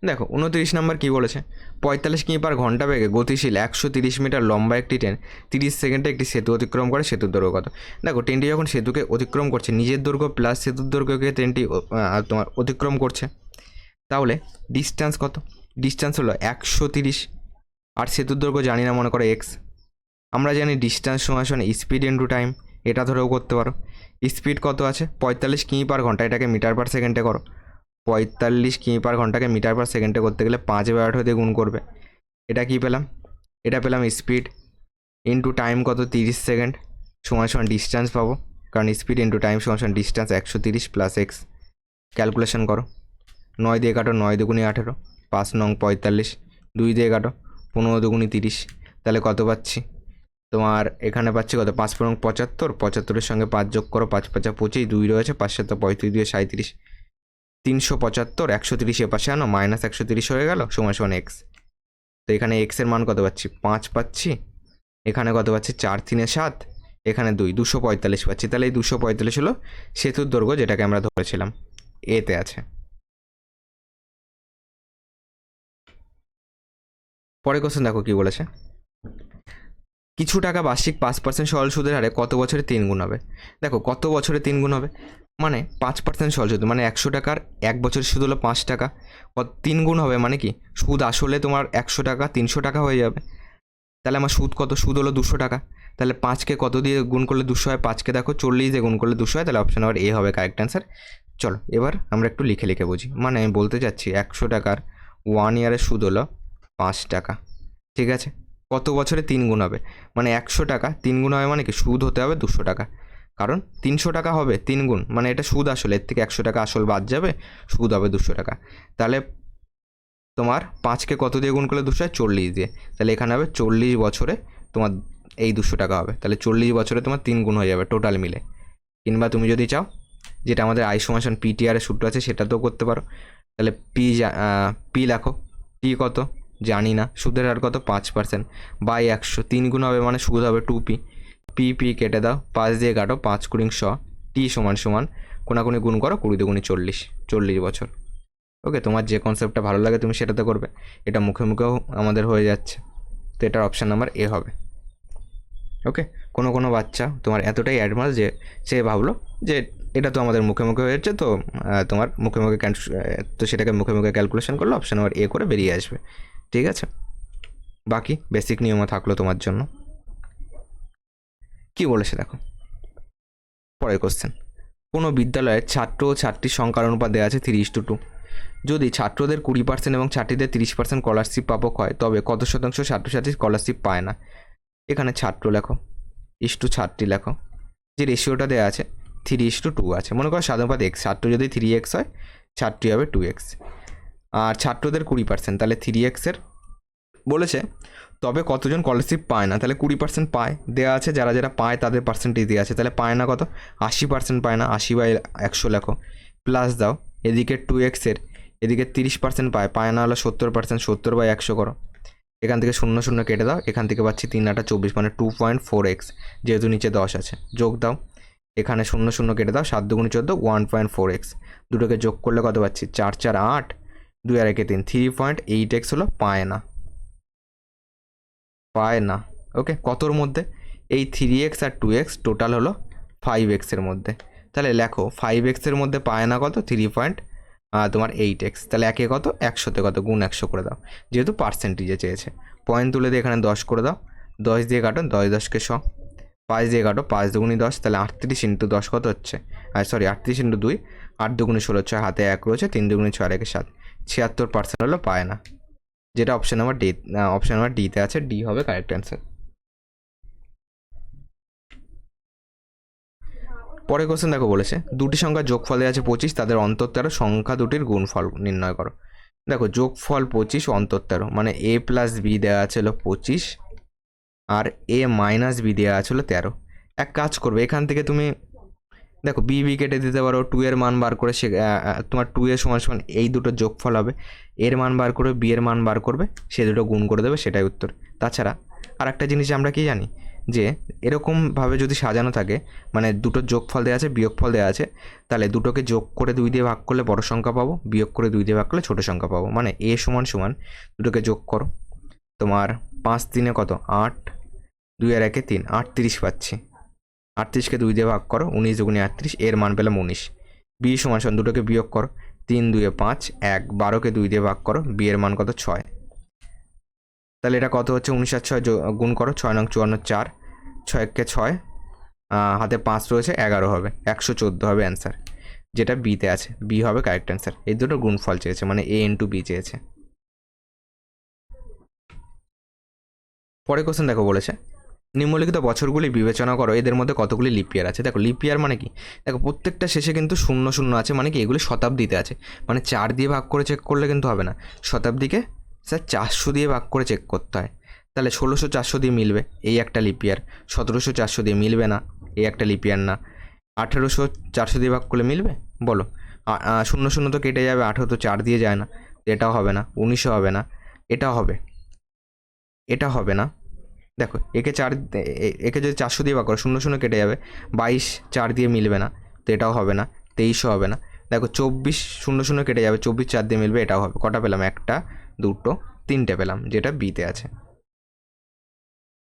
দেখো 29 নম্বর কী বলেছে, 45 কিমি পার ঘন্টা বেগে গতিশীল 130 মিটার লম্বা একটি ট্রেন 30 সেকেন্ডে একটি সেতু অতিক্রম করে, সেতুর দৈর্ঘ্য কত? দেখো ট্রেনটি যখন সেতুকে অতিক্রম করছে, নিজের দৈর্ঘ্য প্লাস সেতুর দৈর্ঘ্যকে ট্রেনটি তোমার অতিক্রম করছে, তাহলে ডিস্টেন্স কত? ডিস্টেন্স হলো 130, আর সেতুর দৈর্ঘ্য জানি না, মনে করো এক্স। আমরা জানি ডিস্টেন্স সমান স্পিড ইন্টু টাইম, এটা ধরেও করতে পারো। স্পিড কত আছে? 45 কিমি পার ঘন্টা, এটাকে মিটার পার সেকেন্ডে করো। 45 কিমি পার ঘন্টাকে মিটার পার সেকেন্ডে করতে গেলে 5/8 দিয়ে গুণ করবে। এটা কি পেলাম? এটা পেলাম স্পিড ইন্টু টাইম কত? 30 সেকেন্ড, সমান ডিস্টেন্স পাবো, কারণ স্পিড ইন্টু টাইম সমান ডিস্টেন্স 130 প্লাস এক্স। ক্যালকুলেশন করো, 9 দিয়ে কাটো, 9 দুগুণি 18, 5 নং 45, 2 দিয়ে কাটো, 15 দুগুণি 30, তাহলে কত পাচ্ছি? তোমার এখানে পাচ্ছি কত? 5 পনেরো 75, 75-এর সঙ্গে 5 যোগ করো, 5 5 25, 2 রয়েছে, 5 7 35, 2 37, 375, 130 এপাশে আনো, মাইনাস 130 হয়ে গেল, সমান এক্স। তো এখানে এক্সের মান কত পাচ্ছি? 5 পাচ্ছি, এখানে কত পাচ্ছি? 4 3 7, এখানে 2, 245 পাচ্ছি। তাহলে এই 245 হলো সেতুর দৈর্ঘ্য, যেটাকে আমরা ধরেছিলাম, এতে আছে। পরে কোশ্চেন দেখো কি বলেছে, কিছু টাকা বার্ষিক 5% সরল সুদের হারে কত বছরে 3 গুণ হবে? দেখো কত বছরে 3 গুণ হবে, মানে 5% সরল সুদ, মানে 100 টাকার 1 বছরের সুদ হলো 5 টাকা, 3 গুণ হবে মানে কি সুদ আসলে তোমার 100 টাকা 300 টাকা হয়ে যাবে। তাহলে আমার সুদ কত? সুদ হলো 200 টাকা। তাহলে 5কে কত দিয়ে গুণ করলে 200 হয়? 5কে দেখো 40 দিয়ে গুণ করলে 200 হয়, তাহলে অপশন নাম্বার এ হবে কারেক্ট অ্যান্সার। চলো এবার আমরা একটু লিখে লিখে বুঝি, মানে আমি বলতে চাচ্ছি 100 টাকার 1 ইয়ারের সুদ হলো 5 টাকা। ঠিক আছে, কত বছরে 3 গুণ হবে, মানে 100 টাকা 3 গুণ হবে মানে কি সুদ হতে হবে 200 টাকা, কারণ 300 টাকা হবে 3 গুণ, মানে এটা সুদ আসলে, এর থেকে 100 টাকা আসল বাদ যাবে, সুদ হবে 200 টাকা। তাহলে তোমার 5কে কত দিয়ে গুণ করলে 200 হয়? 40 দিয়ে, তাহলে এখানে হবে 40 বছরে তোমার এই 200 টাকা হবে, তাহলে 40 বছরে তোমার 3 গুণ হয়ে যাবে টোটাল মিলে। কিংবা তুমি যদি চাও, যেটা আমাদের আই সমান পিটিআরের সূত্র আছে, সেটাতেও করতে পারো। তাহলে পি লেখো, পি কত জানি না, সুদের হার কত? 5%, বাই 100, 3 গুণ হবে মানে সুদ হবে 2p, পি কেটে দাও, 5 দিয়ে কাটো, 5 কুড়ি 100, টি সমান কোনাকুনি গুণ করো, 20 দুগুণি 40, 40 বছর। ওকে, তোমার যে কনসেপ্টটা ভালো লাগে তুমি সেটাতে করবে, এটা মুখে মুখেও আমাদের হয়ে যাচ্ছে, তো এটার অপশান নাম্বার এ হবে। ওকে, কোনো বাচ্চা তোমার এতটাই অ্যাডভান্স যে সে ভাবলো যে এটা তো আমাদের মুখে মুখে হয়েছে, তো তোমার মুখে মুখে তো সেটাকে মুখে মুখে ক্যালকুলেশন করলো, অপশান নাম্বার এ করে বেরিয়ে আসবে। ঠিক আছে, বাকি বেসিক নিয়মও থাকলো তোমার জন্য। কি বলেছে দেখো পরের কোশ্চেন, কোনো বিদ্যালয়ের ছাত্র ও ছাত্রীর সংখ্যার অনুপাত দেওয়া আছে 3:2। যদি ছাত্রদের 20% এবং ছাত্রীদের 30% স্কলারশিপ প্রাপক হয়, তবে কত শতাংশ ছাত্রছাত্রী স্কলারশিপ পায় না? এখানে ছাত্র লেখো, ইস্টু ছাত্রী লেখো, যে রেশিওটা দেওয়া আছে 3:2 আছে, মনে করো সাধারণত এক্স, ছাত্র যদি 3x হয়, ছাত্রী হবে 2x, আর ছাত্রদের 20%, তাহলে 3xের বলেছে, তবে কতজন স্কলারশিপ পায় না? তাহলে 20% পায় দেওয়া আছে, যারা যারা পায় তাদের পার্সেন্টেজ দেওয়া আছে, তাহলে পায় না কত? 80% পায় না, 80/100 লেখো, প্লাস দাও এদিকে 2xের, এদিকে 30% পায় না হলো 70%, 70/100 করো, এখান থেকে 0 0 কেটে দাও, এখান থেকে পাচ্ছি 3 8 24, মানে 2.4x, যেহেতু নিচে 10 আছে, যোগ দাও, এখানে 0 0 কেটে দাও, 7 দুগুণি 14, 1.4x, দুটোকে যোগ করলে কত পাচ্ছি? 4 4 8, 2 আর 1 3, 3.8x হলো পায় না। ওকে, কতর মধ্যে? এই 3x আর 2x টোটাল হলো 5xের মধ্যে, তাহলে লেখো 5xের মধ্যে পায় না কত? 3.8x, তাহলে একে কত? 100তে কত? গুণ 100 করে দাও, যেহেতু পার্সেন্টেজে চেয়েছে, পয়েন্ট তুলে দিয়ে এখানে 10 করে দাও, 10 দিয়ে কাটো, 10 10কে 100, 5 দিয়ে কাটো, 5 দুগুনি 10, তাহলে 38 ইন্টু 10 কত হচ্ছে, 38 ইন্টু 2, 8 দুগুনি 16, 6 হাতে 1 রয়েছে, 3 দুগুনি 6 আর 1 7, 76% হলো পায় না, যেটা অপশন নাম্বার ডিতে আছে। ডি হবে কারেক্ট অ্যান্সার। পরে কোশ্চেন দেখো বলেছে দুটি সংখ্যার যোগফল দেওয়া আছে 25, তাদের অন্তর 13, সংখ্যা দুটির গুণফল নির্ণয় করো। দেখো যোগফল 25 অন্তর 13, মানে এ প্লাস বি দেওয়া আছে হলো 25 আর এ মাইনাস বি দেওয়া আছে হলো 13। এক কাজ করবে, এখান থেকে তুমি দেখো বি বি কেটে দিতে পারো, 2 এর মান বার করে তোমার 2 এর সমান সমান এই দুটো যোগফল হবে, এর মান বার করে বি এর মান বার করবে, সে দুটো গুণ করে দেবে, সেটাই উত্তর। তাছাড়া আর একটা জিনিস আমরা কি জানি, যে এরকমভাবে যদি সাজানো থাকে, মানে দুটো যোগফল দেওয়া আছে বিয়োগফল দেওয়া আছে, তাহলে দুটোকে যোগ করে 2 দিয়ে ভাগ করলে বড় সংখ্যা পাবো, বিয়োগ করে 2 দিয়ে ভাগ করলে ছোটো সংখ্যা পাবো। মানে এ সমান সমান দুটোকে যোগ করো, তোমার 5 3 কত 8, 2 আর 1 3, 38 পাচ্ছি। 38কে 2 দিয়ে ভাগ করো, 19 দুগুণে 38, এর মান পেলাম 19। বি সমান সমান দুটোকে বিয়োগ করো, 3 2 5, 1 12কে 2 দিয়ে ভাগ করো, বি এর মান কত 6। তাহলে এটা কত হচ্ছে, 19 আর 6 গুণ করো, 6 9 54, 4 6 1কে 6, হাতে 5 রয়েছে, 11 হবে, 114 হবে অ্যান্সার, যেটা বিতে আছে। বি হবে কারেক্ট অ্যান্সার। এই দুটো গুণফল চেয়েছে, মানে এ ইন্টু বি চেয়েছে। পরে কোশ্চেন দেখো বলেছে নিম্নলিখিত বছরগুলি বিবেচনা করো, এদের মধ্যে কতগুলি লিপ ইয়ার আছে। দেখো লিপ ইয়ার মানে কি, দেখো প্রত্যেকটা শেষে কিন্তু 0 0 আছে, মানে কি এগুলি শতাব্দীতে আছে, মানে 4 দিয়ে ভাগ করে চেক করলে কিন্তু হবে না, শতাব্দীকে স্যার 400 দিয়ে ভাগ করে চেক করতে হয়। তাহলে 1600 400 দিয়ে মিলবে, এই একটা লিপ ইয়ার। 1700 400 দিয়ে মিলবে না, এই একটা লিপ ইয়ার না। 1800 400 দিয়ে ভাগ করলে মিলবে বলো, 0 0 তো কেটে যাবে, 18 তো 4 দিয়ে যায় না, এটাও হবে না। 1900 হবে না, এটা হবে, এটা হবে না। দেখো একে যদি 400 দিয়ে ভাগ করো, 0 0 কেটে যাবে, 22 4 দিয়ে মিলবে না, তো এটাও হবে না। 2300 হবে না। দেখো 24 0 0 কেটে যাবে, 24 4 দিয়ে মিলবে, এটাও হবে। কটা পেলাম, 1 2 3টে পেলাম, যেটা বিতে আছে।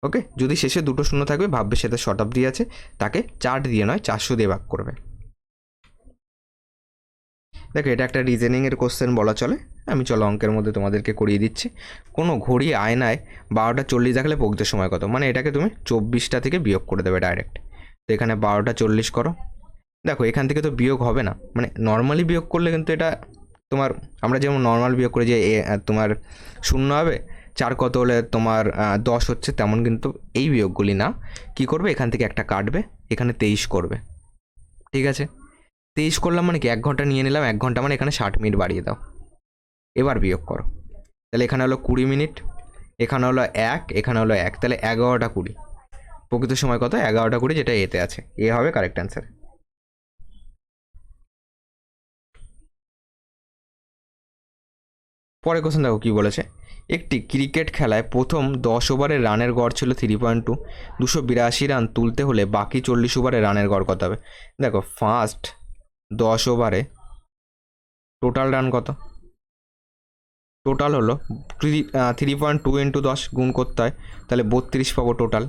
ওকে, যদি শেষে 2 শূন্য থাকবে ভাববে সেটা শতাব্দী আছে, তাকে 4 দিয়ে নয় 400 দিয়ে ভাগ করবে। দেখো এটা একটা রিজনিংয়ের কোশ্চেন বলা চলে, আমি চলো অঙ্কের মধ্যে তোমাদেরকে করিয়ে দিচ্ছি। কোনো ঘড়ি আয়নায় 12টা 40 দেখালে প্রকৃত সময় কত, মানে এটাকে তুমি 24টা থেকে বিয়োগ করে দেবে ডাইরেক্ট। তো এখানে 12টা 40 করো, দেখো এখান থেকে তো বিয়োগ হবে না, মানে নর্মালি বিয়োগ করলে কিন্তু এটা তোমার, আমরা যেমন নর্মাল বিয়োগ করে যে তোমার 0 হবে, 4 কত হলে তোমার 10 হচ্ছে, তেমন কিন্তু এই বিয়োগগুলি না। কি করবে, এখান থেকে একটা কাটবে, এখানে 23 করবে, ঠিক আছে। 23 করলাম মানে কি 1 ঘন্টা নিয়ে নিলাম, 1 ঘন্টা মানে এখানে 60 মিনিট বাড়িয়ে দাও, এবার বিয়োগ করো। তাহলে এখানে হলো 20 মিনিট, এখানে হলো 1, এখানে হলো 1, তাহলে 11টা 20। প্রকৃত সময় কত, 11টা 20, যেটা এতে আছে, এ হবে কারেক্ট অ্যান্সার। পরে কোশ্চেন দেখো কী বলেছে, একটি ক্রিকেট খেলায় প্রথম 10 ওভারে রানের গড় ছিল 3.2, 282 রান তুলতে হলে বাকি 40 ওভারে রানের গড় কত হবে। দেখো ফার্স্ট 10 ওভারে টোটাল রান কত, টোটাল হলো 3.2 ইন্টু 10 গুণ করতে হয়, তাহলে 32 পাবো টোটাল।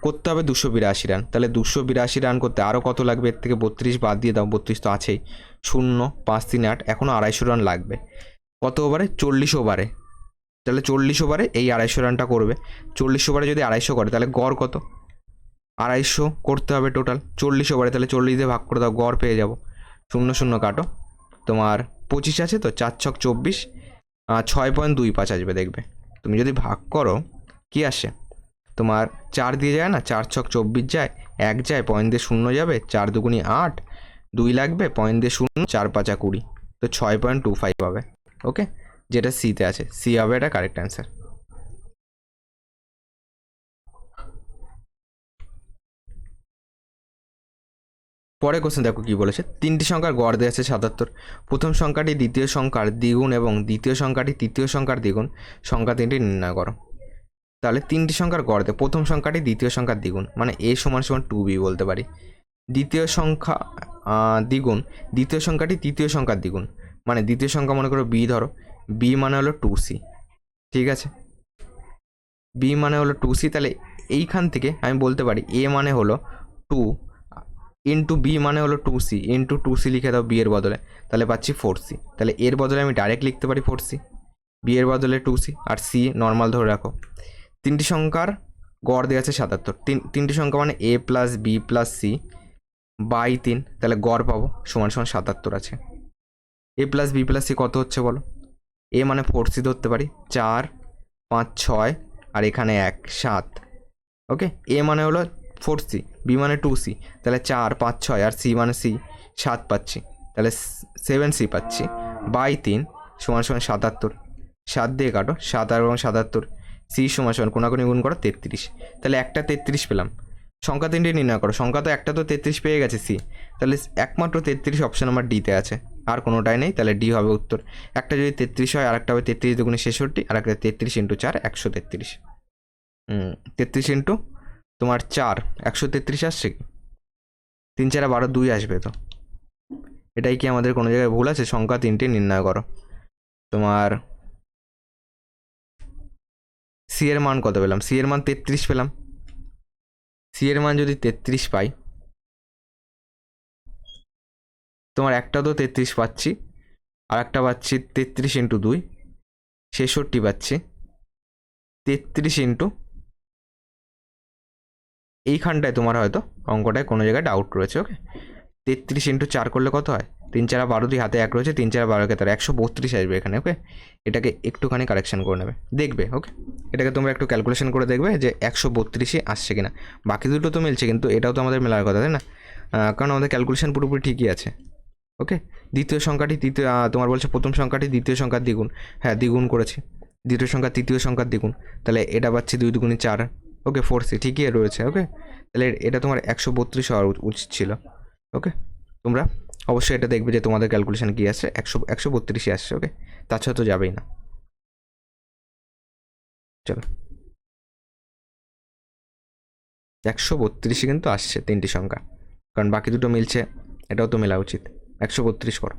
করতে হবে 282 রান, তাহলে 282 রান করতে আরও কত লাগবে, এর থেকে 32 বাদ দিয়ে দাও, 32 তো আছেই, 0 5 3 8, এখনও 250 রান লাগবে। কত ওভারে, 40 ওভারে, তাহলে 40 ওভারে এই 250 রানটা করবে। 40 ওভারে যদি 250 করে, তাহলে গড় কত, 250 করতে হবে টোটাল 40 ওভারে, তাহলে 40 দিয়ে ভাগ করে দাও, গড় পেয়ে যাবো। 0 0 কাটো, তোমার 25 আছে তো, 4 ছক 24, 6.25 আসবে। দেখবে তুমি যদি ভাগ করো কি আসে, তোমার 4 দিয়ে যায় না, 4 ছক 24 যায়, 1 যায়, পয়েন্ট দিয়ে 0 যাবে, 4 দুগুনি 8, 2 লাগবে, পয়েন্ট দিয়ে 0, 4 5 20, তো 6.25 হবে। ওকে, যেটা সিতে আছে, সি হবে এটা কারেক্ট অ্যান্সার। পরে কোশ্চেন দেখো কি বলেছে, 3টি সংখ্যার গড় দেওয়া আছে 77, প্রথম সংখ্যাটি দ্বিতীয় সংখ্যার দ্বিগুণ এবং দ্বিতীয় সংখ্যাটি তৃতীয় সংখ্যার দ্বিগুণ, সংখ্যা 3টি নির্ণয় করো। তাহলে 3টি সংখ্যার গড় দেয়, প্রথম সংখ্যাটি দ্বিতীয় সংখ্যার দ্বিগুণ, মানে এ সমান সমান 2b বলতে পারি। দ্বিতীয় সংখ্যা দ্বিগুণ, দ্বিতীয় সংখ্যাটি তৃতীয় সংখ্যার দ্বিগুণ, মানে দ্বিতীয় সংখ্যা মনে করো বি ধরো, বি মানে হলো 2c, ঠিক আছে। বি মানে হলো 2c, তাহলে এইখান থেকে আমি বলতে পারি এ মানে হলো 2 ইন্টু বি মানে হলো 2c ইন্টু 2c লিখে দাও বি এর বদলে, তাহলে পাচ্ছি 4c। তাহলে এর বদলে আমি ডাইরেক্ট লিখতে পারি 4c, বি এর বদলে 2c, আর সি নর্মাল ধরে রাখো। 3টি সংখ্যার গড় দেওয়া আছে 77, তিনটি সংখ্যা মানে a plus B plus C by 3, তাহলে গড় পাবো সমান সমান 77 আছে। a plus B plus C কত হচ্ছে বলো? a মানে 4c ধরতে পারি, 4 5 6 আর এখানে 1 7। ওকে, a মানে হলো 4c, b মানে 2c, তাহলে 4 5 6 আর c মানে c 7 পাচ্ছি, তাহলে 7c পাচ্ছি বাই 3 সমান সমান 77। 7 দিয়ে কাটো, 7 এবং 77, c সমান সমান কোনাকুনি গুণ করো 33, তাহলে একটা 33 পেলাম। সংখ্যা তিনটি নির্ণয় করো, সংখ্যা তো একটা তো 33 পেয়ে গেছে c, তাহলে একমাত্র 33 অপশন আমার ডিতে আছে, আর কোনোটাই নেই, তাহলে ডি হবে উত্তর। একটা যদি 33 হয় আর একটা হবে 33 দুগুণে 66 আর একটা 33 ইন্টু 4 133। 33 ইন্টু তোমার 4 133 আসছে কি? 3 4 12 2 আসবে তো। এটাই কি আমাদের কোনো জায়গায় ভুল আছে? সংখ্যা তিনটি নির্ণয় করো। তোমার সি এর মান কত পেলাম? সি এর মান 33 পেলাম। সি এর মান যদি 33 পাই, তোমার একটা তো 33 পাচ্ছি, আর একটা পাচ্ছি 33 ইন্টু 2 66 পাচ্ছি, 33 ইন্টু এইখানটায় তোমার হয়তো অঙ্কটায় কোনো জায়গায় ডাউট রয়েছে। ওকে, 33 ইন্টু 4 করলে কত হয়? 3 4 12, দিয়ে হাতে 1 রয়েছে, 3 4 12 কে তার 132 আসবে এখানে। ওকে, এটাকে একটুখানি কারেকশন করে নেবে, দেখবে। ওকে, এটাকে তোমরা একটু ক্যালকুলেশন করে দেখবে যে 132ই আসছে কিনা। বাকি দুটো তো মিলছে, কিন্তু এটাও তো আমাদের মেলার কথা, তাই না? কারণ আমাদের ক্যালকুলেশন পুরোপুরি ঠিকই আছে। ওকে, দ্বিতীয় সংখ্যাটি তোমার বলছে প্রথম সংখ্যাটি দ্বিতীয় সংখ্যার দ্বিগুণ, হ্যাঁ দ্বিগুণ করেছি। দ্বিতীয় সংখ্যা তৃতীয় সংখ্যার দ্বিগুণ, তাহলে এটা পাচ্ছি 2 দুগুণে 4। ওকে, 4c ঠিকই রয়েছে। ওকে, তাহলে এটা তোমার 132 হওয়া উচিত ছিল। ওকে, তোমরা অবশ্যই এটা দেখবে যে তোমাদের ক্যালকুলেশন কী আসছে, 132ই আসছে। ওকে, তাছাড়া তো যাবেই না। চলো, 132 কিন্তু আসছে তিনটি সংখ্যা, কারণ বাকি দুটো মিলছে, এটাও তো মেলা উচিত। 132 করো।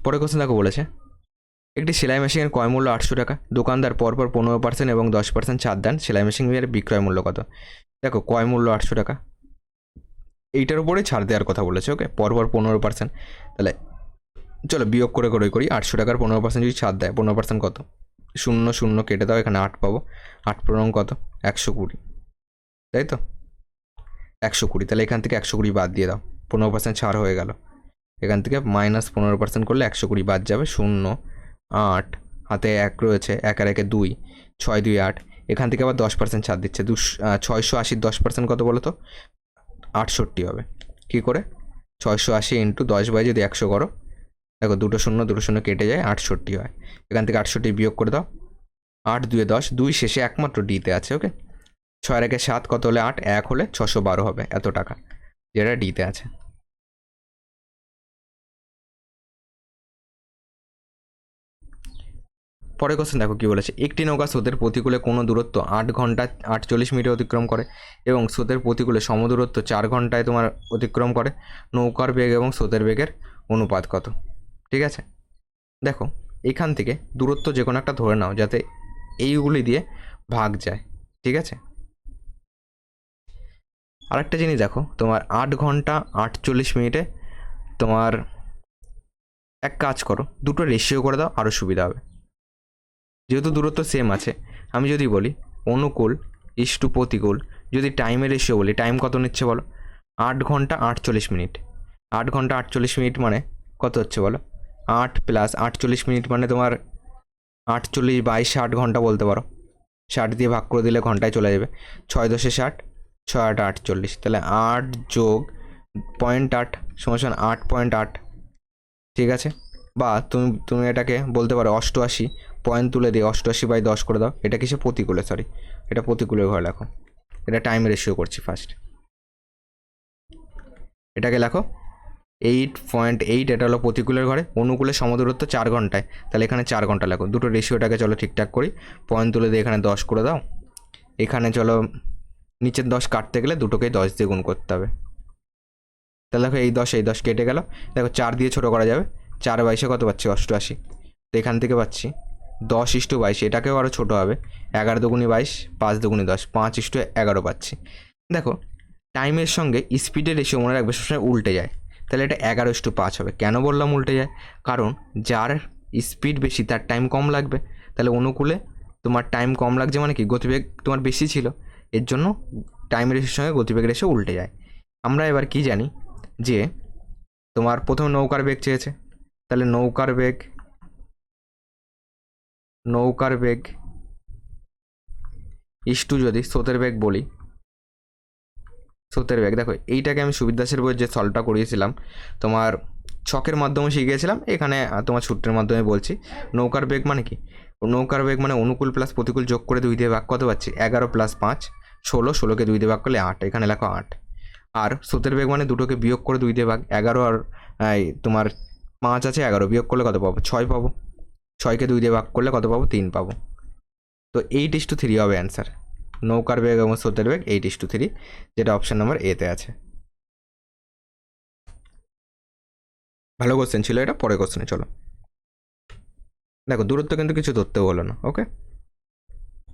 পরে কোশ্চেন দেখো, বলেছে একটি সেলাই মেশিনের ক্রয় মূল্য 800 টাকা, দোকানদার পরপর 15% এবং 10% ছাড় দেন, সেলাই মেশিনের বিক্রয় মূল্য কত? দেখো, ক্রয় মূল্য 800 টাকা, এইটার উপরে ছাড় দেওয়ার কথা বলেছে। ওকে, পরপর 15%, তাহলে চলো বিয়োগ করে করি। 800 টাকার 15% যদি ছাড় দেয়, 15% কত? 0 0 কেটে দাও, এখানে 8 পাবো। 8 পনেরো কত? 120, তাই তো? 120, তাহলে এখান থেকে 120 বাদ দিয়ে দাও, 15% ছাড় হয়ে গেল। এখান থেকে -15% করলে 120 বাদ যাবে, 0 8 হাতে 1 রয়েছে, 1 আর 1 2, 6 2 8, এখান থেকে আবার 10% ছাড় দিচ্ছে। 680 10% কত বলো তো? 68 হবে। কী করে? 680 ইন্টু 10 বাই যদি 100 করো, দেখো দুটো শূন্য কেটে যায়, 68 হয়। এখান থেকে 68 বিয়োগ করে দাও, 8 2 10, 2 শেষে একমাত্র ডিতে আছে। ওকে, 6 রেখে 7 কত হলে 8, 1 হলে 612 হবে, এত টাকা যেটা ডিতে আছে। পরের কোশ্চেন দেখো কি বলেছে, একটি নৌকা স্রোতের প্রতিকূলে কোনো দূরত্ব 8 ঘন্টা 48 মিনিটে অতিক্রম করে এবং স্রোতের প্রতিকূলে সমদূরত্ব 4 ঘন্টায় তোমার অতিক্রম করে, নৌকার বেগ এবং স্রোতের বেগের অনুপাত কত? ঠিক আছে, দেখো এখান থেকে দূরত্ব যে কোনো একটা ধরে নাও যাতে এইগুলি দিয়ে ভাগ যায়। ঠিক আছে, আরেকটা জিনিস দেখো, তোমার 8 ঘন্টা 48 মিনিটে তোমার এক কাজ করো, দুটো রেশিও করে দাও, আরও সুবিধা হবে। যেহেতু দূরত্ব সেম আছে, আমি যদি বলি অনুকূল ইস্টু প্রতিকূল, যদি টাইমের রেশিও বলি, টাইম কত নিচ্ছে বলো? 8 ঘন্টা 48 মিনিট। 8 ঘন্টা 48 মিনিট মানে কত হচ্ছে বলো? 8 প্লাস 48 মিনিট মানে তোমার 48 বাই 60 ঘন্টা বলতে পারো। 60 দিয়ে ভাগ করে দিলে ঘন্টায় চলে যাবে। 6 10 60, 6 8 48, তাহলে 8 যোগ 0.8 সমান 8.8। ঠিক আছে, বা তুমি এটাকে বলতে পারো 88, পয়েন্ট তুলে দিয়ে 88 বাই 10 করে দাও। এটা কিসে? প্রতিকূলে, সরি এটা প্রতিকূলে ঘরে লেখো, এটা টাইম রেশিও করছি ফার্স্ট। এটাকে লেখো 8.8, এটা হলো প্রতিকূলের ঘরে। অনুকূলে সমদূরত্ব 4 ঘন্টায়, তাহলে এখানে 4 ঘন্টা লেখো। দুটো রেশিওটাকে চলো ঠিকঠাক করি, পয়েন্ট তুলে দিয়ে এখানে 10 করে দাও। এখানে চলো নিচের 10 কাটতে গেলে দুটোকেই 10 দিয়ে গুণ করতে হবে। তাহলে দেখো এই 10 কেটে গেল, দেখো 4 দিয়ে ছোটো করা যাবে। 4 22 কত পাচ্ছি? 88। তো এখান থেকে পাচ্ছি 10:22, এটাকেও আরও ছোটো হবে। 11 দুগুণি 22, 5 দুগুণি 10, 5:11 পাচ্ছি। দেখো টাইমের সঙ্গে স্পিডের রেশিও মনে রাখবে সবসময় উল্টে যায়, তাহলে এটা 11:5 হবে। কেন বললাম উল্টে যায়? কারণ যার স্পিড বেশি তার টাইম কম লাগবে, তাহলে অনুকূলে তোমার টাইম কম লাগছে মানে কি গতিবেগ তোমার বেশি ছিল, এর জন্য টাইম রেসের সঙ্গে গতিবেগ রেসে উল্টে যায়। আমরা এবার কি জানি যে তোমার প্রথমে নৌকার বেগ চেয়েছে, তাহলে নৌকার বেগ ইস্টু যদি স্রোতের বেগ বলি, স্রোতের বেগ দেখো এইটাকে আমি সুবিদাসের বইয়ের যে সলভটা করিয়েছিলাম তোমার ছকের মাধ্যমে শিখিয়েছিলাম, এখানে তোমার সূত্রের মাধ্যমে বলছি। নৌকার বেগ মানে কি, নৌকার বেগ মানে অনুকূল প্লাস প্রতিকূল যোগ করে 2 দিয়ে ভাগ কত পাচ্ছি 11 + 5 16, 16কে 2 দিয়ে ভাগ করলে 8, এখানে লেখো 8। আর স্রোতের বেগ মানে দুটোকে বিয়োগ করে 2 দিয়ে ভাগ, 11 আর তোমার 5 আছে, 11 বিয়োগ করলে কত পাবো 6 পাবো, 6কে 2 দিয়ে ভাগ করলে কত পাবো 3 পাবো। তো 8:3 হবে অ্যান্সার। নৌকার বেগ এবং স্রোতের বেগ 8:3, যেটা অপশন নাম্বার এতে আছে। ভালো কোশ্চেন ছিল এটা। পরে কোশ্চেনে চলো। দেখো দূরত্ব কিন্তু কিছু ধরতে হলো না, ওকে।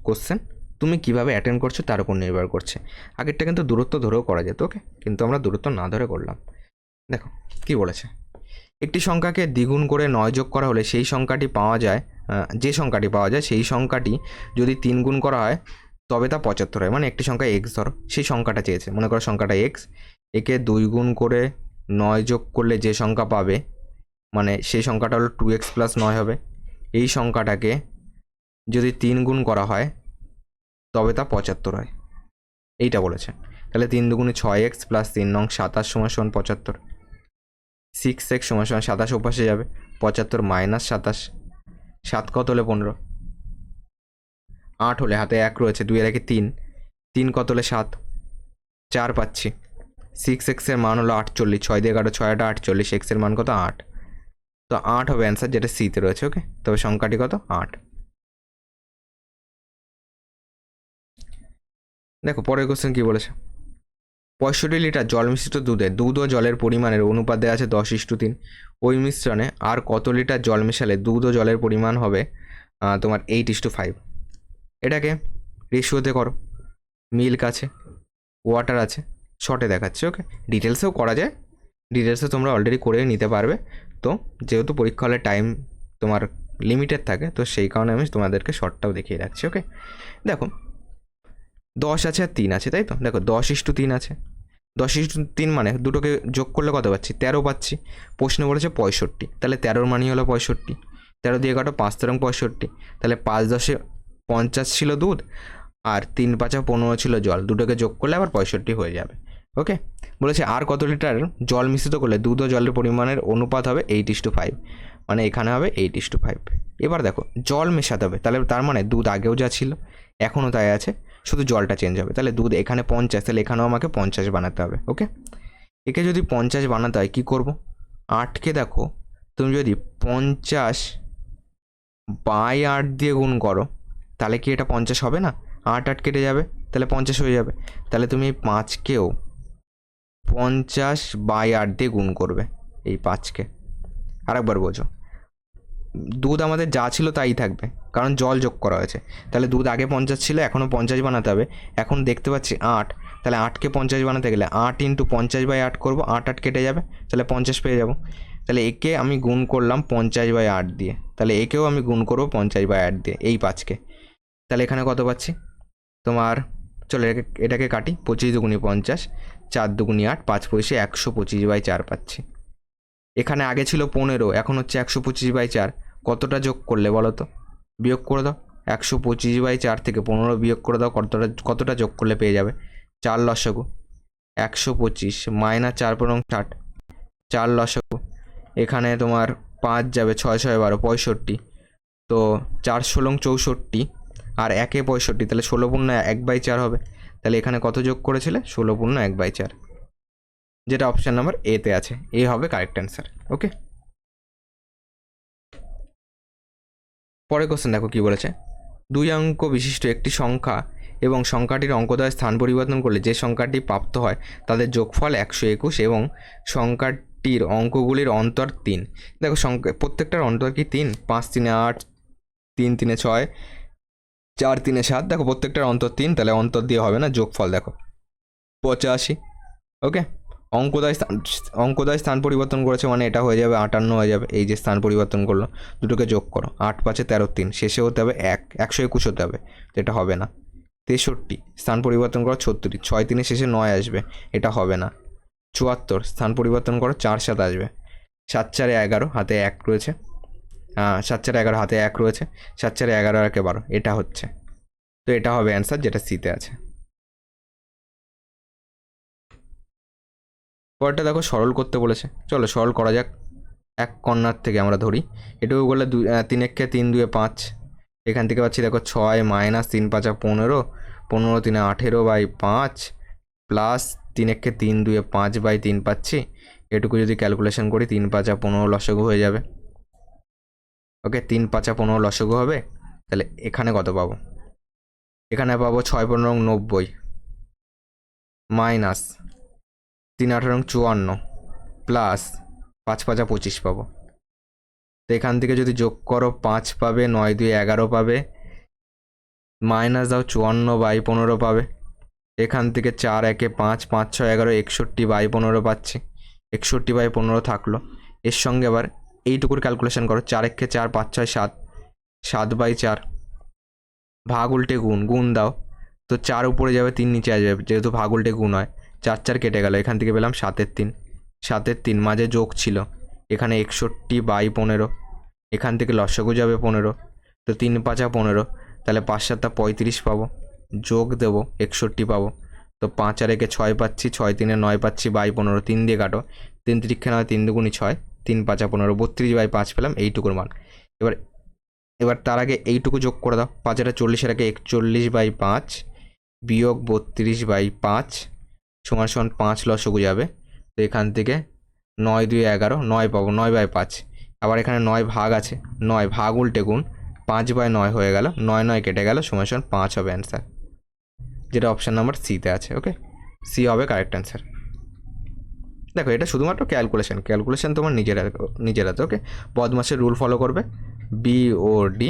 কোশ্চেন তুমি কিভাবে অ্যাটেন্ড করছো তার উপর নির্ভর করছে। আগেরটা কিন্তু দূরত্ব ধরেও করা যেত, ওকে, কিন্তু আমরা দূরত্ব না ধরে করলাম। দেখো কি বলেছে, একটি সংখ্যাকে দ্বিগুণ করে 9 যোগ করা হলে সেই সংখ্যাটি পাওয়া যায়, যে সংখ্যাটি পাওয়া যায় সেই সংখ্যাটি যদি 3 গুণ করা হয় তবে তা 75 হয়। মানে একটি সংখ্যা এক্স ধরো, সেই সংখ্যাটা চেয়েছে, মনে করো সংখ্যাটা এক্স, একে 2 গুণ করে 9 যোগ করলে যে সংখ্যা পাবে মানে সেই সংখ্যাটা হলো 2x + 9 হবে। এই সংখ্যাটাকে যদি 3 গুণ করা হয় তবে তা 75 হয়, এইটা বলেছে। তাহলে 3 দুগুণে 6x + 3 নং 27 = 75, 6x = 27 ওপাশে যাবে, 75 - 27, 7 কত হলে 15, 8 হলে হাতে 1 রয়েছে, 2 এর আগে 3, 3 কত হলে 7, 4 পাচ্ছি। 6x এর মান হলো 48, 6 দিয়ে কাটো, 6 টা 48, x এর মান কত 8, তো 8 হবে অ্যান্সার, যেটা সিতে রয়েছে, ওকে। তবে সংখ্যাটি কত 8। দেখো পরের কোশ্চেন কি বলেছে, 65 লিটার জল মিশ্রিত দুধ ও জলের পরিমাণের অনুপাত দেওয়া আছে 10:3। ওই মিশ্রণে আর কত লিটার জল মেশালে দুধ ও জলের পরিমাণ হবে তোমার 8:5। এটাকে রেশিওতে করো, মিল্ক আছে, ওয়াটার আছে, শর্টে দেখাচ্ছে, ওকে। ডিটেলসেও করা যায়, ডিটেলসে তোমরা অলরেডি করে নিতে পারবে। তো যেহেতু পরীক্ষা হলে টাইম তোমার লিমিটেড থাকে, তো সেই কারণে আমি তোমাদেরকে শর্টটাও দেখিয়ে রাখছি, ওকে। দেখো 10 আছে আর 3 আছে, তাই তো। দেখো 10:3 আছে, 10:3 মানে দুটোকে যোগ করলে কত পাচ্ছি 13 পাচ্ছি। প্রশ্ন বলেছে 65, তাহলে 13-র মানই হলো 65। 13 দিয়ে কাটো, 5 তেরং 65, তাহলে 5 10 50 ছিল দুধ, আর 3 5 15 ছিল জল, দুটোকে যোগ করলে আবার 65 হয়ে যাবে, ওকে। বলেছে আর কত লিটার জল মিশ্রিত করলে দুধ ও জলের পরিমাণের অনুপাত হবে 8:5, মানে এখানে হবে 8:5। এবার দেখো জল মেশাতে হবে, তাহলে তার মানে দুধ আগেও যা ছিল এখনও তাই আছে, শুধু জলটা চেঞ্জ হবে। তাহলে দুধ এখানে 50, তাহলে এখানেও আমাকে 50 বানাতে হবে, ওকে। একে যদি 50 বানাতে হয় কী করবো, 8কে দেখো তুমি যদি 50/8 দিয়ে গুণ করো তাহলে কি এটা 50 হবে না, 8 8 কেটে যাবে, তাহলে 50 হয়ে যাবে। তাহলে তুমি এই 5কেও 50/8 দিয়ে গুণ করবে, এই 5কে। আরেকবার বোঝো, দুধ আমাদের যা ছিল তাই থাকবে, কারণ জল যোগ করা হয়েছে। তাহলে দুধ আগে 50 ছিল, এখনও 50 বানাতে হবে। এখন দেখতে পাচ্ছি 8, তাহলে 8কে 50 বানাতে গেলে 8 × 50/8 করবো, 8 8 কেটে যাবে, তাহলে 50 পেয়ে যাবো। তাহলে একে আমি গুণ করলাম 50/8 দিয়ে, তাহলে একেও আমি গুণ করবো 50/8 দিয়ে, এই 5কে। তাহলে এখানে কত পাচ্ছি তোমার, চলো এটাকে কাটি, 25 দুগুণি 50, 4 দুগুণি 8, 5 পয়সে 125/4 পাচ্ছি। এখানে আগে ছিল 15, এখন হচ্ছে 125/4, কতটা যোগ করলে বলো তো, বিয়োগ করে দাও। 125/4 থেকে 15 বিয়োগ করে দাও, কতটা যোগ করলে পেয়ে যাবে 4 লসাগু। 125 - 4 × 60, 4 লসাগু। এখানে তোমার 5 যাবে, 6 6 12, 65, তো 4 16 64, আর 1 65, তাহলে 16 পূর্ণ 1/4 হবে। তাহলে এখানে কত যোগ করেছিলে 16 পূর্ণ 1/4, যেটা অপশান নাম্বার এতে আছে। এ হবে কারেক্ট অ্যান্সার, ওকে। পরের কোশ্চেন দেখো কি বলেছে, 2 অঙ্ক বিশিষ্ট একটি সংখ্যা এবং সংখ্যাটির অঙ্কদ্বয়ের স্থান পরিবর্তন করলে যে সংখ্যাটি প্রাপ্ত হয় তাদের যোগফল 121 এবং সংখ্যাটির অঙ্কগুলির অন্তর 3। দেখো প্রত্যেকটার অন্তর কি 3, 5 3 8, 3 3 6, 4 3 7, দেখো প্রত্যেকটার অন্তর 3, তাহলে অন্তর দিয়ে হবে না, যোগফল দেখো 85, ওকে। অঙ্কোদয় স্থান পরিবর্তন করেছে মানে এটা হয়ে যাবে 58 হয়ে যাবে। এই যে স্থান পরিবর্তন করলো, দুটোকে যোগ করো, 8 5 13 3, শেষে হতে হবে 121 হতে হবে, তো এটা হবে না। 63 স্থান পরিবর্তন করো 36, 6 3 শেষে 9 আসবে, এটা হবে না। 74 স্থান পরিবর্তন করো 4 7 আসবে। 7 4 11 হাতে 1 রয়েছে, 7 4 11 হাতে 1 রয়েছে, 7 4 11 আর 12, এটা হচ্ছে, তো এটা হবে অ্যান্সার যেটা সিতে আছে। পরেরটা দেখো সরল করতে বলেছে, চলো সরল করা যাক। এক কর্নার থেকে আমরা ধরি, এটুকু করলে 3 1 3 2 5, এখান থেকে পাচ্ছি দেখো 6 মাইনাস 3 5 15, 15 3 18 বাই 5 প্লাস 3 1 3 2 5 বাই 3 পাচ্ছি। এটুকু যদি ক্যালকুলেশন করি 3 5 15 লসাগু হয়ে যাবে। ওকে, 3 5 15 লসাগু হবে। তাহলে এখানে কত পাবো? এখানে পাবো 6 15 90 মাইনাস 3 18 54 প্লাস 5 5 25 পাবো। তো এখান থেকে যদি যোগ করো 5 পাবে, 9 2 11 পাবে, মাইনাস দাও 54 বাই 15 পাবে। এখান থেকে 4 1 5 5 6 11 61 বাই 15 পাচ্ছি, 61 বাই 15 থাকলো। এর সঙ্গে আবার এইটুকুর ক্যালকুলেশন করো, 4 1 4 5 6 7, 7 বাই 4, ভাগ উল্টে গুণ, গুণ দাও, তো 4 উপরে যাবে 3 নিচে আসবে, যেহেতু ভাগ উল্টে গুণ হয়। 4 4 কেটে গেল, এখান থেকে পেলাম 7 3, 7 3 মাঝে যোগ ছিল, এখানে 61 বাই 15, এখান থেকে লসাগু যাবে 15, তো 3 5 15, তাহলে 5 7 35 পাবো, যোগ দেবো 61 পাবো, তো 5 আর 1 6 পাচ্ছি, 6 3 9 পাচ্ছি বাই 15, 3 দিয়ে কাটো, 3 3 নয় 3 2 6, 3 5 15, 32 বাই 5 পেলাম এইটুকুর মান। এবার তার আগে এইটুকু যোগ করে দাও, 5 আর 40 আগে 41 বাই 5 বিয়োগ 32 বাই 5 সমান সমান 5 লসাগু যাবে, তো এখান থেকে 9 2 11, 9 পাবো, 9 বাই 5, আবার এখানে 9 ভাগ আছে, 9 ভাগ উল্টে গুণ, 5 বাই 9 হয়ে গেল, 9 9 কেটে গেল, সমান সমান 5 হবে অ্যান্সার, যেটা অপশান নাম্বার সিতে আছে। ওকে, সি হবে কারেক্ট অ্যান্সার। দেখো এটা শুধুমাত্র ক্যালকুলেশন তোমার নিজের হাতে। ওকে, বদমাসের রুল ফলো করবে, BOD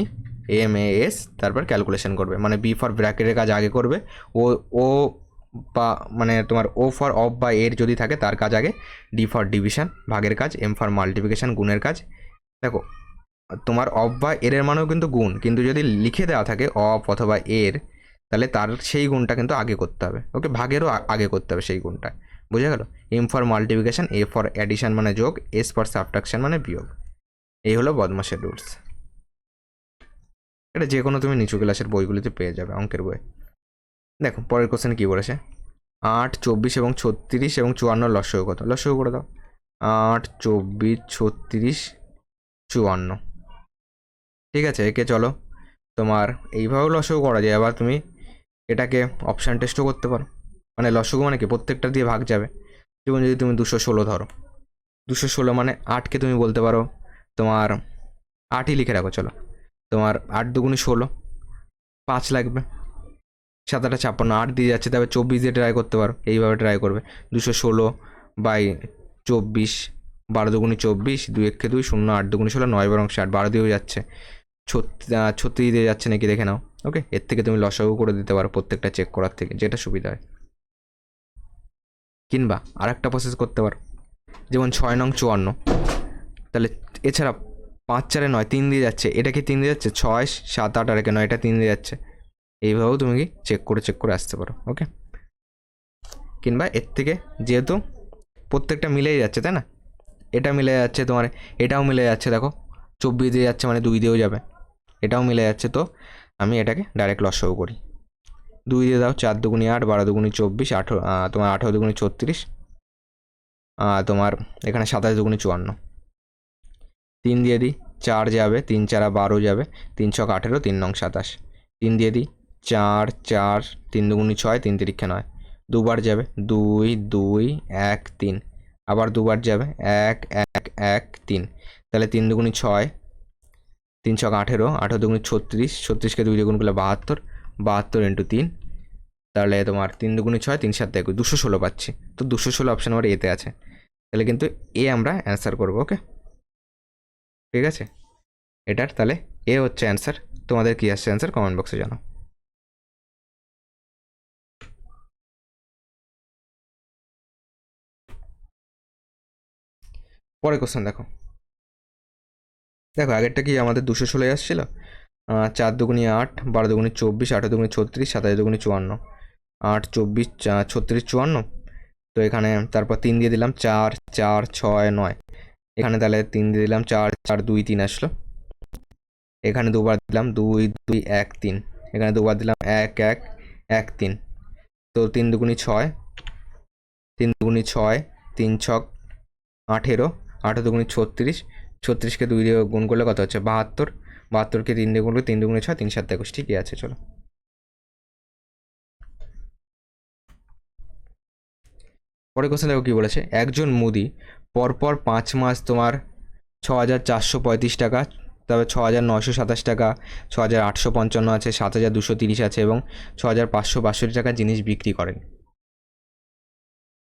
MAS, তারপর ক্যালকুলেশন করবে, মানে বি ফর ব্র্যাকেটের কাজ আগে করবে, ও ও বা মানে তোমার ও ফর অফ বা এর যদি থাকে তার কাজ আগে, ডি ফর ডিভিশন ভাগের কাজ, এম ফর মাল্টিপ্লিকেশন গুণের কাজ। দেখো তোমার অফ বা এর মানেও কিন্তু গুণ, কিন্তু যদি লিখে দেওয়া থাকে অফ অথবা এর, তাহলে তার সেই গুণটা কিন্তু আগে করতে হবে। ওকে, ভাগেরও আগে করতে হবে সেই গুণটা, বুঝে গেল? M for multiplication, A for addition মানে যোগ, এস ফর সাবট্রাকশন মানে বিয়োগ। এই হলো বদমাসের রুলস। এটা যে কোনো তুমি নিচু ক্লাসের বইগুলিতে পেয়ে যাবে, অঙ্কের বই। দেখো পরের কোশ্চেন কী বলেছে, 8 24 এবং 36 এবং 54 লসাগু কত? লসাগু করে দাও, 8 24 36 54। ঠিক আছে, একে চলো তোমার এইভাবেও লসাগু করা যায়, আবার তুমি এটাকে অপশান টেস্টও করতে পারো। মানে লসাগু মানে কি, প্রত্যেকটা দিয়ে ভাগ যাবে। যেমন যদি তুমি 216 ধরো, 216 মানে 8কে তুমি বলতে পারো তোমার 8ই লিখে রাখো, চলো তোমার 8 2 16, 5 লাগবে, 7 8 56, 8 দিয়ে যাচ্ছে, তবে 24 দিয়ে ট্রাই করতে পারো, এইভাবে ট্রাই করবে। 216 বাই 24, 12 2 24, 2 1 2 0, 8 2 16, 9 বরং 60, 12 দিয়েও যাচ্ছে, 36 দিয়ে যাচ্ছে নাকি দেখে নাও। ওকে, এর থেকে তুমি লসাগু করে দিতে পারো প্রত্যেকটা চেক করার থেকে, যেটা সুবিধা হয়। কিংবা আর একটা প্রসেস করতে পারো, যেমন 6 নং 54, তাহলে এছাড়া 5 4 9 3 দিয়ে যাচ্ছে, এটা কি 3 দিয়ে যাচ্ছে, 6 7 8 আর 1 9, এটা 3 দিয়ে যাচ্ছে, এইভাবেও তুমি কি চেক করে আসতে পারো। ওকে, কিংবা এর থেকে যেহেতু প্রত্যেকটা মিলেই যাচ্ছে, তাই না, এটা মিলে যাচ্ছে তোমার, এটাও মিলে যাচ্ছে, দেখো 24 দিয়ে যাচ্ছে মানে 2 দিয়েও যাবে, এটাও মিলে যাচ্ছে, তো আমি এটাকে ডাইরেক্ট লসাগু করি। 2 দিয়ে দাও, 4 2 8, 12 2 24, 18 তোমার 18 2 36, তোমার এখানে 27 2 54, 3 দিয়ে দিই, 4 যাবে, 3 4 12 যাবে, 3 6 18, 3 9 27, 3 দিয়ে দিই, 4 4, 3 2 6, 3 3 9, দুবার যাবে, 2 2 1 3, আবার দুবার যাবে, 1 1 1 3, তাহলে 3 2 6, 3 6 18, 18 2 36, 36কে 2 দিয়ে গুণ করলে 72, 72 ইন্টু 3, তাহলে তোমার 3 2 6, 3 7 21, 216 পাচ্ছি, তো 216 অপশান আমার এতে আছে, তাহলে কিন্তু এ আমরা অ্যান্সার করবো। ওকে, ঠিক আছে, এটার তাহলে এ হচ্ছে অ্যান্সার। তোমাদের কী আসছে অ্যান্সার কমেন্ট বক্সে জানাও। পরে কোশ্চেন দেখো, আগেরটা কি আমাদের 216 আসছিল, 4 দুগুনি 8, 12 দুগুনি 24, 8 দুগুনি 36, 27 দুগুনি 54, 8 24 36 54। তো এখানে তারপর 3 দিয়ে দিলাম, 4 4 6 9। এখানে তাহলে 3 দিয়ে দিলাম, 4 4 2 3 আসলো। এখানে দুবার দিলাম 2 2 1 3। এখানে দুবার দিলাম 1 1 1 3। তো 3 দুগুনি 6, 3 দুগুনি 6, 3 ছক 18, 8 দুগুনি 36, 36কে 2 দিয়ে গুণ করলে কত হচ্ছে 72, 72কে 3 দিয়ে গুণ করলে 3 দুগুনি 6, 3 7 21। ঠিকই আছে, চলো পরে কোশ্চেন দেখো কি বলেছে। একজন মুদি পরপর 5 মাস তোমার 6,435 টাকা, তবে 6,927 টাকা, 6,855 আছে, 7,230 আছে এবং 6,562 টাকা জিনিস বিক্রি করেন।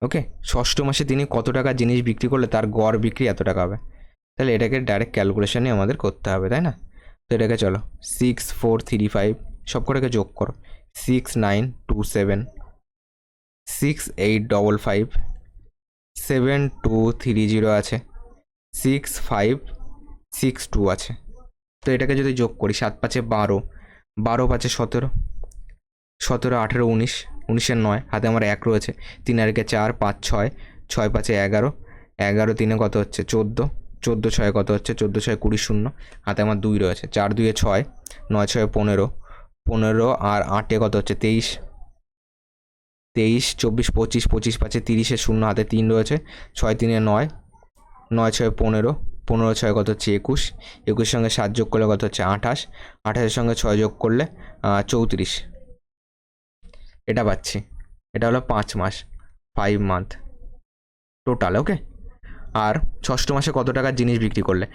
ওকে, ষষ্ঠ মাসে তিনি কত টাকা জিনিস বিক্রি করলে তার গড় বিক্রি এত টাকা হবে। তাহলে এটাকে ডাইরেক্ট ক্যালকুলেশনে আমাদের করতে হবে, তাই না? তো এটাকে চলো 6435 সব কটাকে যোগ করো, 6927, 6855, 7230 আছে, 6562 আছে। তো এটাকে যদি যোগ করি, 7 5 12, 12 5 17, 17 18 19, 19 9, হাতে আমার 1 রয়েছে, 3 আর 1 4, 5 6, 6 5 11, 11 3 কত হচ্ছে 14, 14 6 কত হচ্ছে 14 6 20 0, হাতে আমার 2 রয়েছে, 4 2 6, 9 6 15, 15 আর 8 কত হচ্ছে 23, 23 24 25, 25 5 30, 0 হাতে 3 রয়েছে, 6 3 9, 9 6 15, 15 6 কত হচ্ছে 21, 21 সঙ্গে 7 যোগ করলে কত হচ্ছে 28, 28 সঙ্গে 6 যোগ করলে 34। এটা পাচ্ছি, এটা হলো 5 মাস, 5 মান্থ টোটাল। ওকে, আর ষষ্ঠ মাসে কত টাকার জিনিস বিক্রি করলে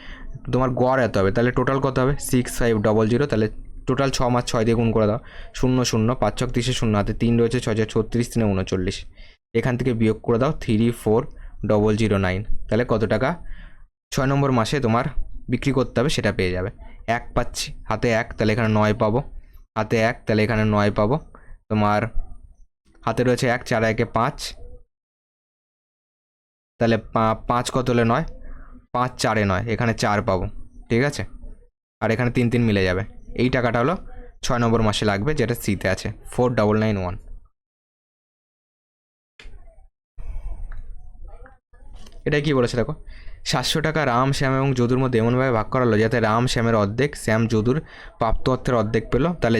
তোমার গড় এত হবে, তাহলে টোটাল কত হবে 6500। তাহলে টোটাল 6 মাস 6 দিয়ে গুণ করে দাও, 0 0 5 ছক 30, 0 হাতে 3 রয়েছে, 6 36 3 39। এখান থেকে বিয়োগ করে দাও 34009। তাহলে কত টাকা 6 নম্বর মাসে তোমার বিক্রি করতে হবে সেটা পেয়ে যাবে। 1 পাচ্ছি, হাতে 1, তাহলে এখানে 9 পাবো, হাতে 1, তাহলে এখানে 9 পাবো। তোমার হাতে রয়েছে 1, 4 1 5, তাহলে 5 কত হলে 9, 5 4 9, এখানে 4 পাবো, ঠিক আছে। আর এখানে 3 3 মিলে যাবে। এই টাকাটা হলো 6 নম্বর মাসে লাগবে, যেটা সিতে আছে 4991। এটা কি বলেছে দেখো, 700 টাকা রাম শ্যাম এবং যদুর মধ্যে এমনভাবে ভাগ করালো যাতে রাম শ্যামের অর্ধেক, শ্যাম যদুর প্রাপ্ত অর্থের অর্ধেক পেলো। তাহলে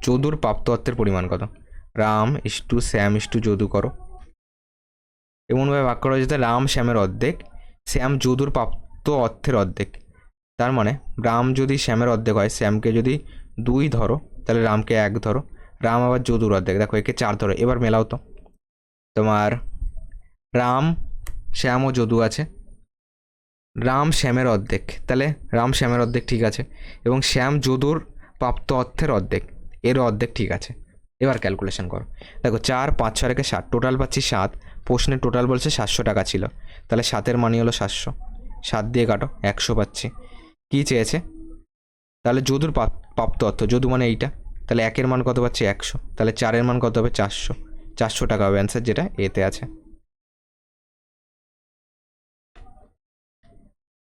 যদুর প্রাপ্ত অর্থের পরিমাণ কত? রাম ইস্টু শ্যাম ইস্টু যদু করো। এমনভাবে ভাগ করা যাতে রাম শ্যামের অর্ধেক, শ্যাম যদুর প্রাপ্ত অর্থের অর্ধেক। তার মানে রাম যদি শ্যামের অর্ধেক হয়, শ্যামকে যদি 2 ধরো, তাহলে রামকে 1 ধরো, রাম আবার যদুর অর্ধেক, দেখো একে 4 ধরো। এবার মেলাও তো, তোমার রাম শ্যাম ও যদু আছে, রাম শ্যামের অর্ধেক, তাহলে রাম শ্যামের অর্ধেক ঠিক আছে, এবং শ্যাম যদুর প্রাপ্ত অর্থের অর্ধেক, এর অর্ধেক ঠিক আছে। এবার ক্যালকুলেশন করো, দেখো 4 5 6 রেখে 7, টোটাল পাচ্ছি 7। প্রশ্নে টোটাল বলছে 700 টাকা ছিল, তাহলে 7-এর মানই হলো 700, 7 দিয়ে কাটো 100 পাচ্ছি। কী চেয়েছে? তাহলে যদুর প্রাপ্ত অর্থ, যদু মানে এইটা, তাহলে 1-এর মান কত পাচ্ছি 100, তাহলে 4-এর মান কত হবে 400, 400 টাকা হবে অ্যান্সার, যেটা এতে আছে।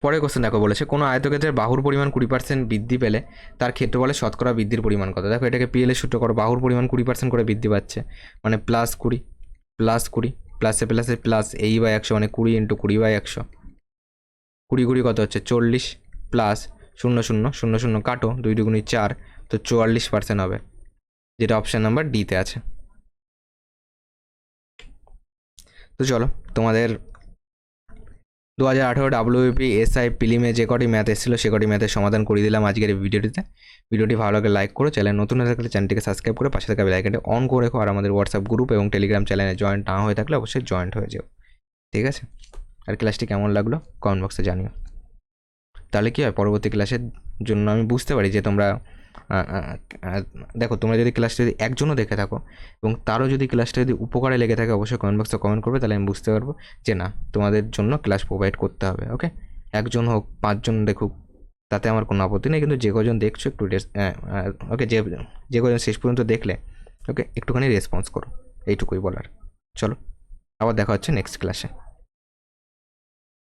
পরের কোশ্চেন দেখো, বলেছে কোনো আয়তক্ষেত্রের বাহুর পরিমাণ 20% বৃদ্ধি পেলে তার ক্ষেত্রফলে শতকরা বৃদ্ধির পরিমাণ কত? দেখো এটাকে পিএল এর সূত্র করো, বাহুর পরিমাণ 20% করে বৃদ্ধি পাচ্ছে মানে +20, +20, প্লাসে প্লাসে প্লাস এই/100 মানে 20 × 20/100, 20 20 কত হচ্ছে 40, প্লাস 0 0 0 0 কাটো, 2 2 4, তো 44% হবে, যেটা অপশান নাম্বার ডিতে আছে। তো চলো, তোমাদের 2018 WBP SI প্রিলিমে যে কটি ম্যাথ এসেছিলো সে কটি ম্যাথের সমাধান করে দিলাম আজকের এই ভিডিওটিতে। ভিডিওটি ভালো লাগলে লাইক করো, চ্যানেল নতুন হয়ে থাকলে চ্যানেলটিকে সাবস্ক্রাইব করে পাশে থাকা বেল আইকনটি অন করে রেখো, আর আমাদের হোয়াটসঅ্যাপ গ্রুপ এবং টেলিগ্রাম চ্যানেলে জয়েন্ট না হয়ে থাকলে অবশ্যই জয়েন্ট হয়ে যাও, ঠিক আছে। আর ক্লাসটি কেমন লাগলো কমেন্ট বক্সে জানিও, তাহলে কী হয় পরবর্তী ক্লাসের জন্য আমি বুঝতে পারি যে তোমরা দেখো, তোমরা যদি ক্লাসটা যদি একজনও দেখে থাকো এবং তারও যদি ক্লাসটা যদি উপকারে লেগে থাকে অবশ্যই কমেন্ট বক্সে কমেন্ট করবে, তাহলে আমি বুঝতে পারবো যে না, তোমাদের জন্য ক্লাস প্রোভাইড করতে হবে। ওকে, 1 জন হোক 5 জন দেখুক, তাতে আমার কোনো আপত্তি নেই, কিন্তু যে কজন দেখছো একটু ওকে, যে কজন শেষ পর্যন্ত দেখলে ওকে একটুখানি রেসপন্স করো, এইটুকুই বলার। চলো, আবার দেখা হচ্ছে নেক্সট ক্লাসে।